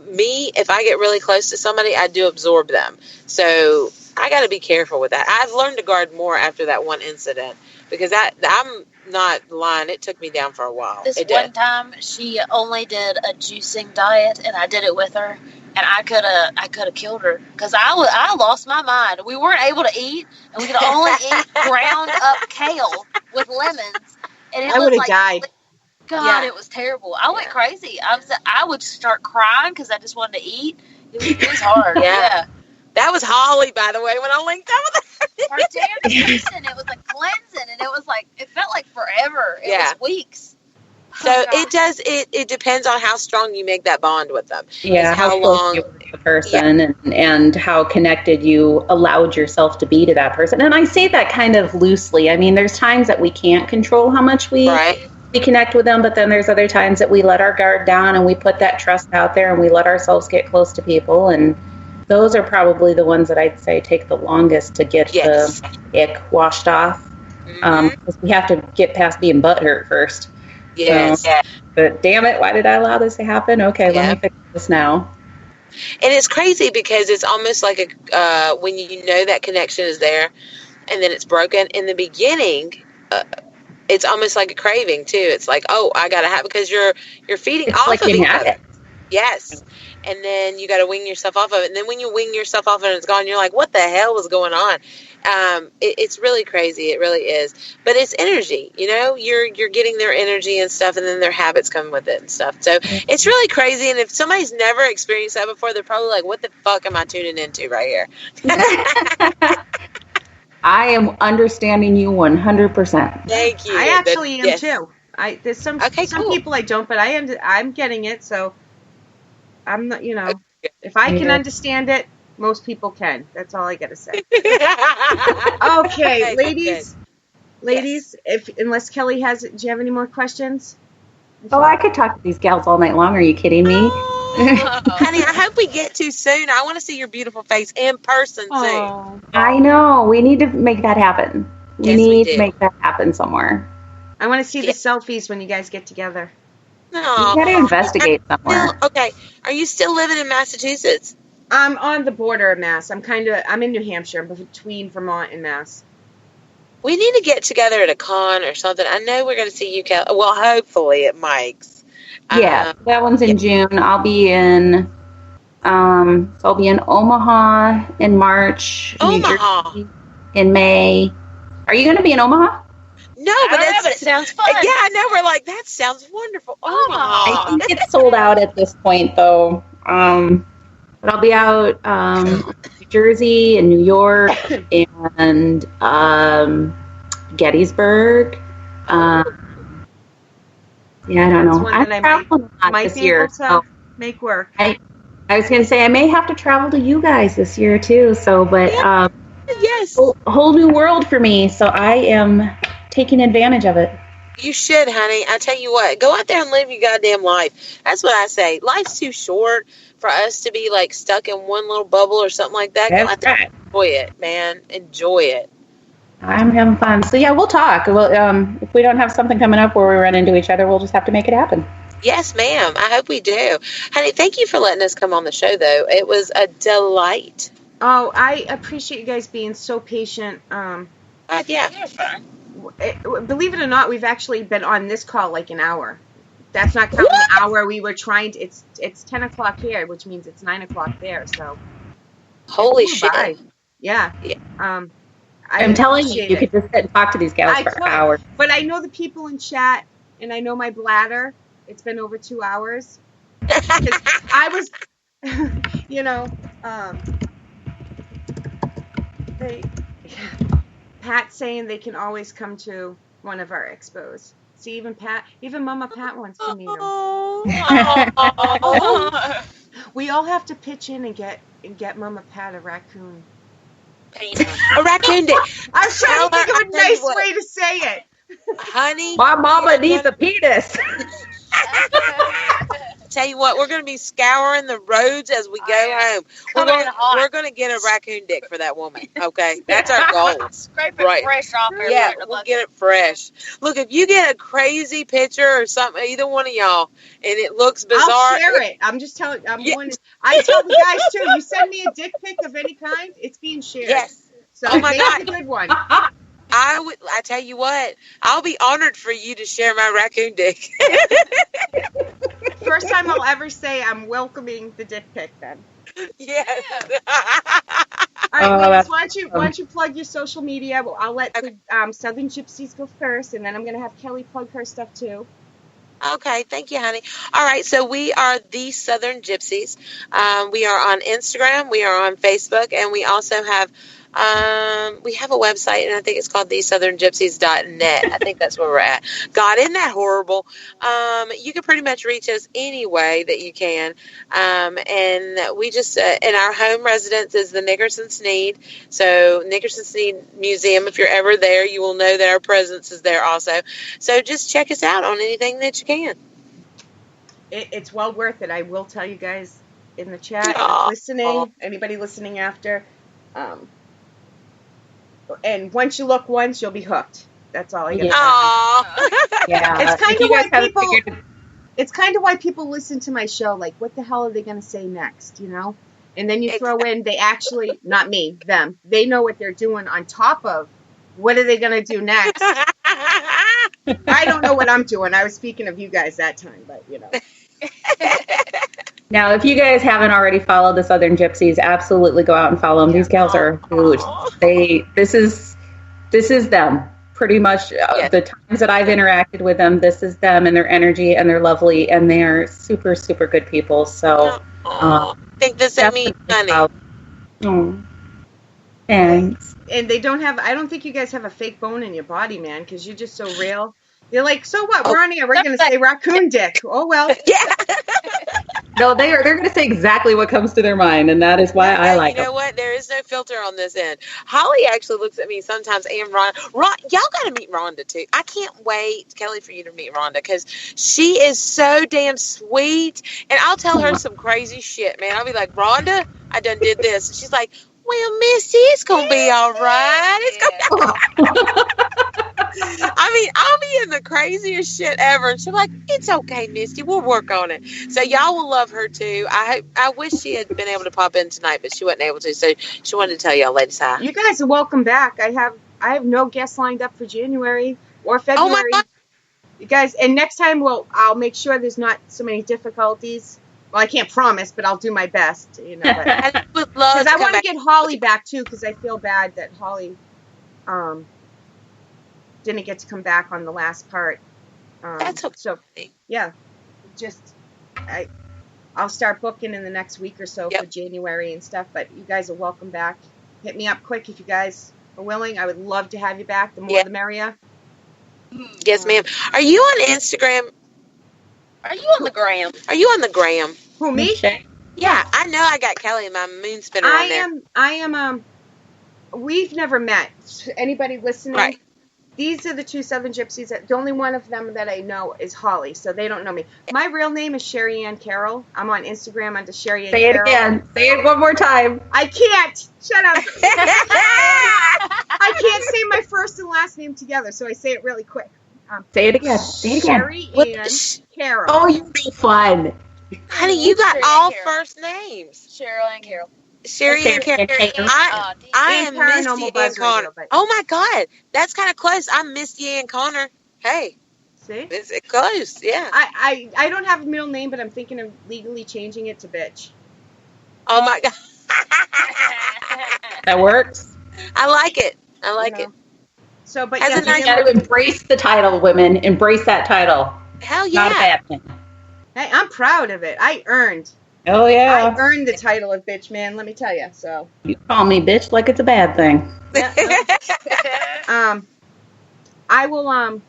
me, if I get really close to somebody, I do absorb them. So I got to be careful with that. I've learned to guard more after that one incident because I'm not lying. It took me down for a while. This one time, she only did a juicing diet, and I did it with her, and I could have killed her because I lost my mind. We weren't able to eat, and we could only eat ground up kale with lemons, and I would have died. God, Yeah. It was terrible. I went crazy. I would start crying because I just wanted to eat. It was hard. Yeah. That was Holly, by the way, when I linked up with her. Our damn juicing, it was like cleansing, and it felt like forever. It was weeks. So it depends on how strong you make that bond with them. Yeah, how close you were to the person and how connected you allowed yourself to be to that person. And I say that kind of loosely. I mean, there's times that we can't control how much we connect with them, but then there's other times that we let our guard down and we put that trust out there and we let ourselves get close to people. And those are probably the ones that I'd say take the longest to get the ick washed off. Because we have to get past being butthurt first. Yes. But damn it, why did I allow this to happen? Okay, let me fix this now. And it's crazy because it's almost like when you know that connection is there and then it's broken. In the beginning, it's almost like a craving too. It's like, oh, I gotta have, because you're feeding off of each other. Yes. And then you got to wing yourself off of it. And then when you wing yourself off and it's gone, you're like, what the hell was going on? It's really crazy. It really is. But it's energy, you know, you're getting their energy and stuff, and then their habits come with it and stuff. So it's really crazy. And if somebody's never experienced that before, they're probably like, what the fuck am I tuning into right here? I am understanding you 100%. Thank you. I actually am too. There's some cool. people I don't, but I'm getting it. So I'm not, you know, if I can understand it, most people can. That's all I got to say. Okay, ladies, unless Kelly has, do you have any more questions? Oh, I could talk to these gals all night long. Are you kidding me? Honey, I hope we get to soon. I want to see your beautiful face in person soon. I know. We need to make that happen. We need to make that happen somewhere. I want to see the selfies when you guys get together. No, you got to investigate somewhere. Okay, are you still living in Massachusetts? I'm on the border of Mass. I'm in New Hampshire, between Vermont and Mass. We need to get together at a con or something. I know we're going to see you, well, hopefully at Mike's. Yeah, that one's in June. I'll be in Omaha in March, Omaha. New Jersey in May. Are you going to be in Omaha? No, but it sounds fun. Yeah, I know. We're like, that sounds wonderful. Omaha. I think it's sold out at this point, though. But I'll be out New Jersey and New York and Gettysburg. Yeah, I don't know. I'm traveling a lot this year. So make work. I was going to say I may have to travel to you guys this year too. So, but yes, whole new world for me. So I am taking advantage of it. You should, honey. I tell you what, go out there and live your goddamn life. That's what I say. Life's too short for us to be like stuck in one little bubble or something like that. Go out there and enjoy it, man. Enjoy it. I'm having fun. So yeah, we'll talk. Well, if we don't have something coming up where we run into each other, we'll just have to make it happen. Yes, ma'am. I hope we do. Honey, thank you for letting us come on the show, though. It was a delight. Oh, I appreciate you guys being so patient. Yeah. Believe it or not, we've actually been on this call like an hour. That's not counting the hour we were trying to. It's 10 o'clock here, which means it's 9 o'clock there. So, holy shit! Yeah. I'm telling you could just sit and talk to these gals for hours. But I know the people in chat, and I know my bladder. It's been over 2 hours. I was, Pat saying they can always come to one of our expos. See, even Mama Pat wants to meet him. We all have to pitch in and get Mama Pat a raccoon. A raccoon dick. I'm trying to think of a nice way to say it. Honey, my mama needs a penis. Tell you what, we're going to be scouring the roads as we go home. We're going to get a raccoon dick for that woman. Okay, that's our goal. Scrape it fresh off her. Yeah, we'll get it fresh. Look, if you get a crazy picture or something, either one of y'all, and it looks bizarre, I'll share it. I'm just telling. I tell the guys too. You send me a dick pic of any kind, it's being shared. Yes. So make it a good one. I tell you what, I'll be honored for you to share my raccoon dick. First time I'll ever say I'm welcoming the dick pic then. Yes. All right, ladies, why don't you plug your social media? Well, I'll let the Southern Gypsies go first, and then I'm going to have Kelly plug her stuff too. Okay, thank you, honey. All right, so we are the Southern Gypsies. We are on Instagram, we are on Facebook, and we also have we have a website, and I think it's called thesoutherngypsies.net. I think that's where we're at. God, isn't that horrible? You can pretty much reach us any way that you can. And we just, and our home residence is the Nickerson Sneed. So Nickerson Sneed Museum, if you're ever there, you will know that our presence is there also. So just check us out on anything that you can. It's well worth it. I will tell you guys in the chat, anybody listening after, and once you look once, you'll be hooked. That's all I got. Yeah. It's kind of why people listen to my show. Like, what the hell are they going to say next? You know? And then you throw in, they actually, not me, them. They know what they're doing on top of. What are they going to do next? I don't know what I'm doing. I was speaking of you guys that time, but you know. Now, if you guys haven't already followed the Southern Gypsies, absolutely go out and follow them. These gals are huge. This is them. Pretty much the times that I've interacted with them, this is them and their energy, and they're lovely, and they're super, super good people. So, I think this is me, honey. Thanks. And they don't have, I don't think you guys have a fake bone in your body, man, because you're just so real. You're like, so what? We're on here. We're going to say raccoon dick. Oh, well. Yeah. No, they're going to say exactly what comes to their mind, and that is why I like them. You know what? There is no filter on this end. Holly actually looks at me sometimes, and Y'all got to meet Rhonda, too. I can't wait, Kelly, for you to meet Rhonda, because she is so damn sweet, and I'll tell her some crazy shit, man. I'll be like, Rhonda, I done did this. And she's like, well, Missy, it's going to be all right. It's going to be all right. I mean, I'll be in the craziest shit ever, and she'll be like, "It's okay, Misty. We'll work on it." So y'all will love her too. I wish she had been able to pop in tonight, but she wasn't able to. So she wanted to tell y'all, ladies, hi. You guys are welcome back. I have no guests lined up for January or February. Oh my God. You guys, and next time I'll make sure there's not so many difficulties. Well, I can't promise, but I'll do my best. You know, I would love because I want to back. get Holly back too, because I feel bad that Holly didn't get to come back on the last part. That's okay. So yeah, just I'll start booking in the next week or so for January and stuff. But you guys are welcome back. Hit me up quick if you guys are willing. I would love to have you back. The more the merrier. Yes, ma'am. Are you on Instagram? Are you on the gram? Are you on the gram? Who, me? Yeah, I know. I got Kelly and my moon spinner on there. I am. We've never met. Anybody listening? Right. These are the two Southern Gypsies. The only one of them that I know is Holly, so they don't know me. My real name is Sherry Ann Carroll. I'm on Instagram under Sherry Ann Carroll. Say it again. Say it one more time. I can't. Shut up. I can't say my first and last name together, so I say it really quick. Say it again. Say it again. Sherry Ann Carroll. Oh, you're so fun. Honey, you got Sherry all and Carol. first names. Cheryl and Carol. Sherry and Carol. I am Paranormal Misty Buzz Ann Connor. Radio, but- Oh my God, that's kind of close. I'm Misty Ann Connor. Hey, See? it's close. Yeah. I don't have a middle name, but I'm thinking of legally changing it to bitch. Oh my God. That works. I like it. I like it. So, but Has a nice- You got to embrace the title, women. Embrace that title. Hell yeah. Not a bad thing. Hey, I'm proud of it. I earned Oh, yeah. I earned the title of bitch, man. Let me tell you. So You call me bitch like it's a bad thing. I will.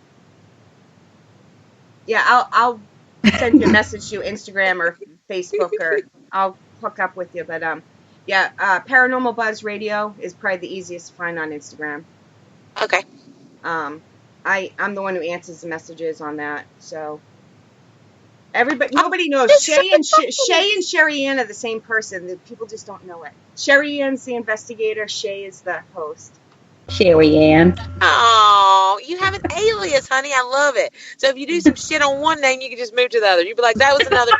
Yeah, I'll send you a message to Instagram or Facebook, or I'll hook up with you. But yeah, Paranormal Buzz Radio is probably the easiest to find on Instagram. Okay. I'm the one who answers the messages on that. So nobody knows Shay and Sherry Ann are the same person. The people just don't know it. Sherry Ann's the investigator. Shay is the host. Sherry Ann. Oh, you have an alias, honey. I love it. So if you do some shit on one name, you can just move to the other. You'd be like, that was another.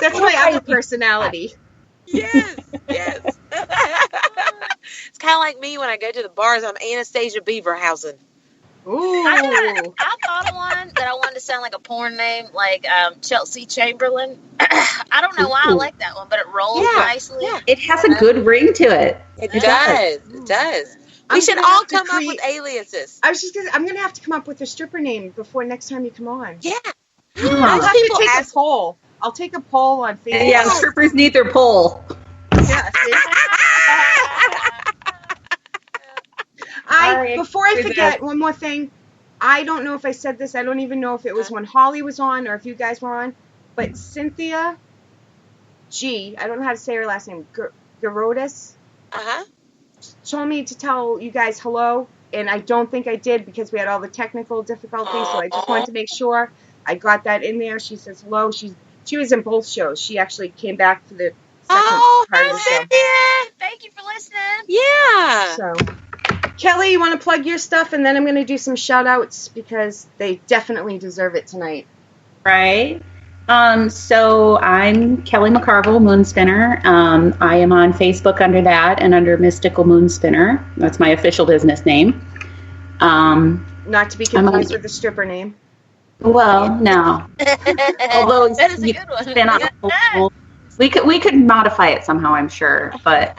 That's my other personality. Yes. It's kind of like me when I go to the bars. I'm Anastasia Beaverhausen. Ooh. I thought of one that I wanted to sound like a porn name, like Chelsea Chamberlain. I don't know why I like that one, but it rolls nicely. Yeah. It has a good ring to it. It does. It does. We should all come up with aliases. I'm gonna have to come up with a stripper name before next time you come on. Yeah. I'll Most have people to take ask. a poll. I'll take a poll on Facebook. Yeah, strippers need their pole. Yeah, see? Before I forget, one more thing. I don't know if I said this. I don't even know if it was when Holly was on or if you guys were on. But Cynthia G, I don't know how to say her last name, Garotis, told me to tell you guys hello. And I don't think I did because we had all the technical difficulties. So I just wanted to make sure I got that in there. She says hello. She was in both shows. She actually came back for the second part of the show. Thank you for listening. Yeah. So, Kelly, you want to plug your stuff? And then I'm going to do some shout outs because they definitely deserve it tonight. Right. So I'm Kelly McCarville, Moonspinner. I am on Facebook under that and under Mystical Moonspinner. That's my official business name. Not to be confused with the stripper name. Well, no. Although That is a good one. spin on we could modify it somehow, I'm sure. But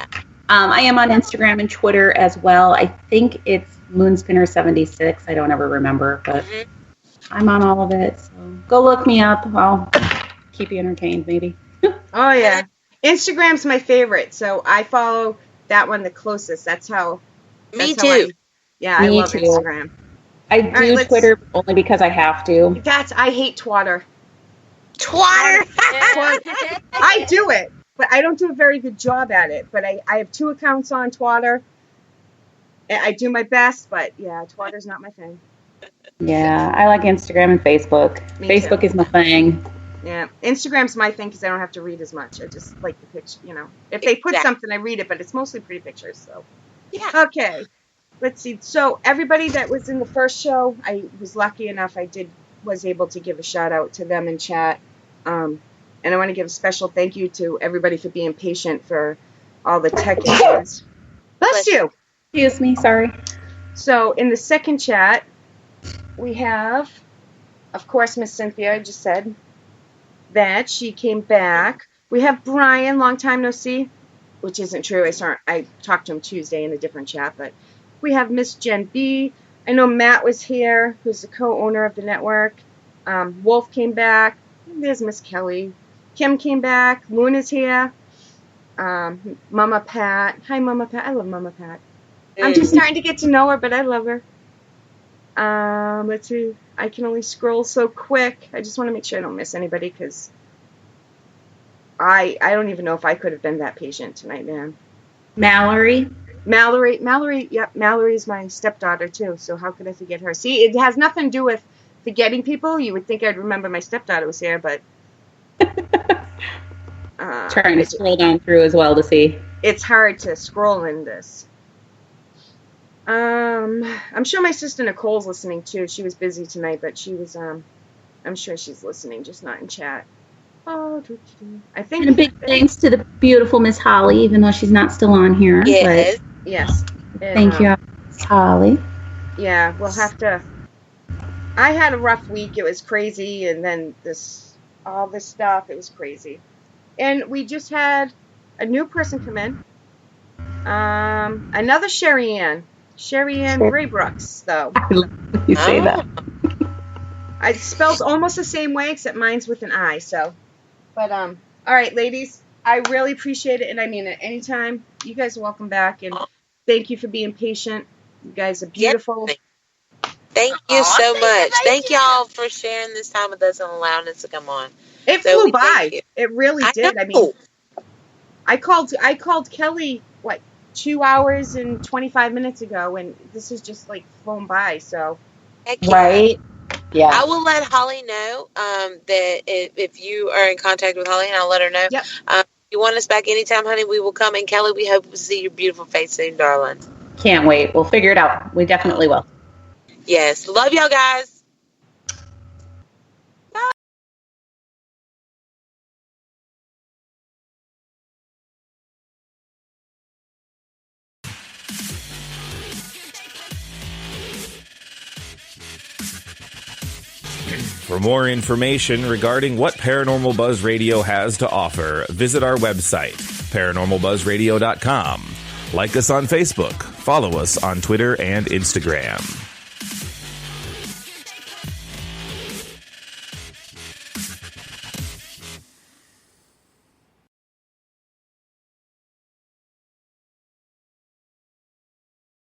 I am on Instagram and Twitter as well. I think it's Moonspinner76. I don't ever remember, but I'm on all of it. So go look me up. I'll keep you entertained, maybe. Oh, yeah. Instagram's my favorite, so I follow that one the closest. That's how. Me too. I Me love too. Instagram. I do Twitter only because I have to. I hate Twatter. Twatter. I do it, but I don't do a very good job at it. But I have 2 accounts on Twatter. I do my best, but yeah, Twatter's not my thing. Yeah, I like Instagram and Facebook. Me Facebook too. is my thing. Yeah, Instagram's my thing because I don't have to read as much. I just like the picture, If they put something, I read it, but it's mostly pretty pictures. So, Yeah. okay. let's see. So everybody that was in the first show, I was lucky enough. Was able to give a shout out to them in chat. And I want to give a special thank you to everybody for being patient for all the tech issues. Bless you. Excuse me, sorry. So in the second chat, we have, of course, Miss Cynthia. I just said that she came back. We have Brian, long time no see, which isn't true. I talked to him Tuesday in a different chat, but we have Miss Jen B. I know Matt was here, who's the co-owner of the network. Wolf came back. There's Miss Kelly. Kim came back. Luna's here. Mama Pat. Hi, Mama Pat. I love Mama Pat. I'm just starting to get to know her, but I love her. Let's see. I can only scroll so quick. I just want to make sure I don't miss anybody because I don't even know if I could have been that patient tonight, man. Mallory, yep, Mallory's my stepdaughter too, so how could I forget her? See, it has nothing to do with forgetting people. You would think I'd remember my stepdaughter was here, but trying to scroll down through as well to see. It's hard to scroll in this. I'm sure my sister Nicole's listening too. She was busy tonight, but she was I'm sure she's listening, just not in chat. I think. And a big thanks to the beautiful Miss Holly, even though she's not still on here. Yes. But yes. Thank you, Miss Holly. Yeah, we'll have to. I had a rough week. It was crazy, and then all this stuff. It was crazy, and we just had a new person come in. Another Sherry Ann Braybrooks, though. I love when you say that. It's spelled almost the same way, except mine's with an I. So, but all right, ladies, I really appreciate it, and I mean it. Anytime, you guys are welcome back, and thank you for being patient. You guys are beautiful. Thank you so much. Thank y'all for sharing this time with us and allowing us to come on. It flew by. It really did. I mean, I called Kelly 2 hours and 25 minutes ago, and this has just flown by. So, right. Yeah. I will let Holly know that if you are in contact with Holly, and I'll let her know. Yep. If you want us back anytime, honey, we will come. And Kelly, we hope to see your beautiful face soon, darling. Can't wait. We'll figure it out. We definitely will. Yes. Love y'all, guys. For more information regarding what Paranormal Buzz Radio has to offer, visit our website, paranormalbuzzradio.com. Like us on Facebook, follow us on Twitter and Instagram.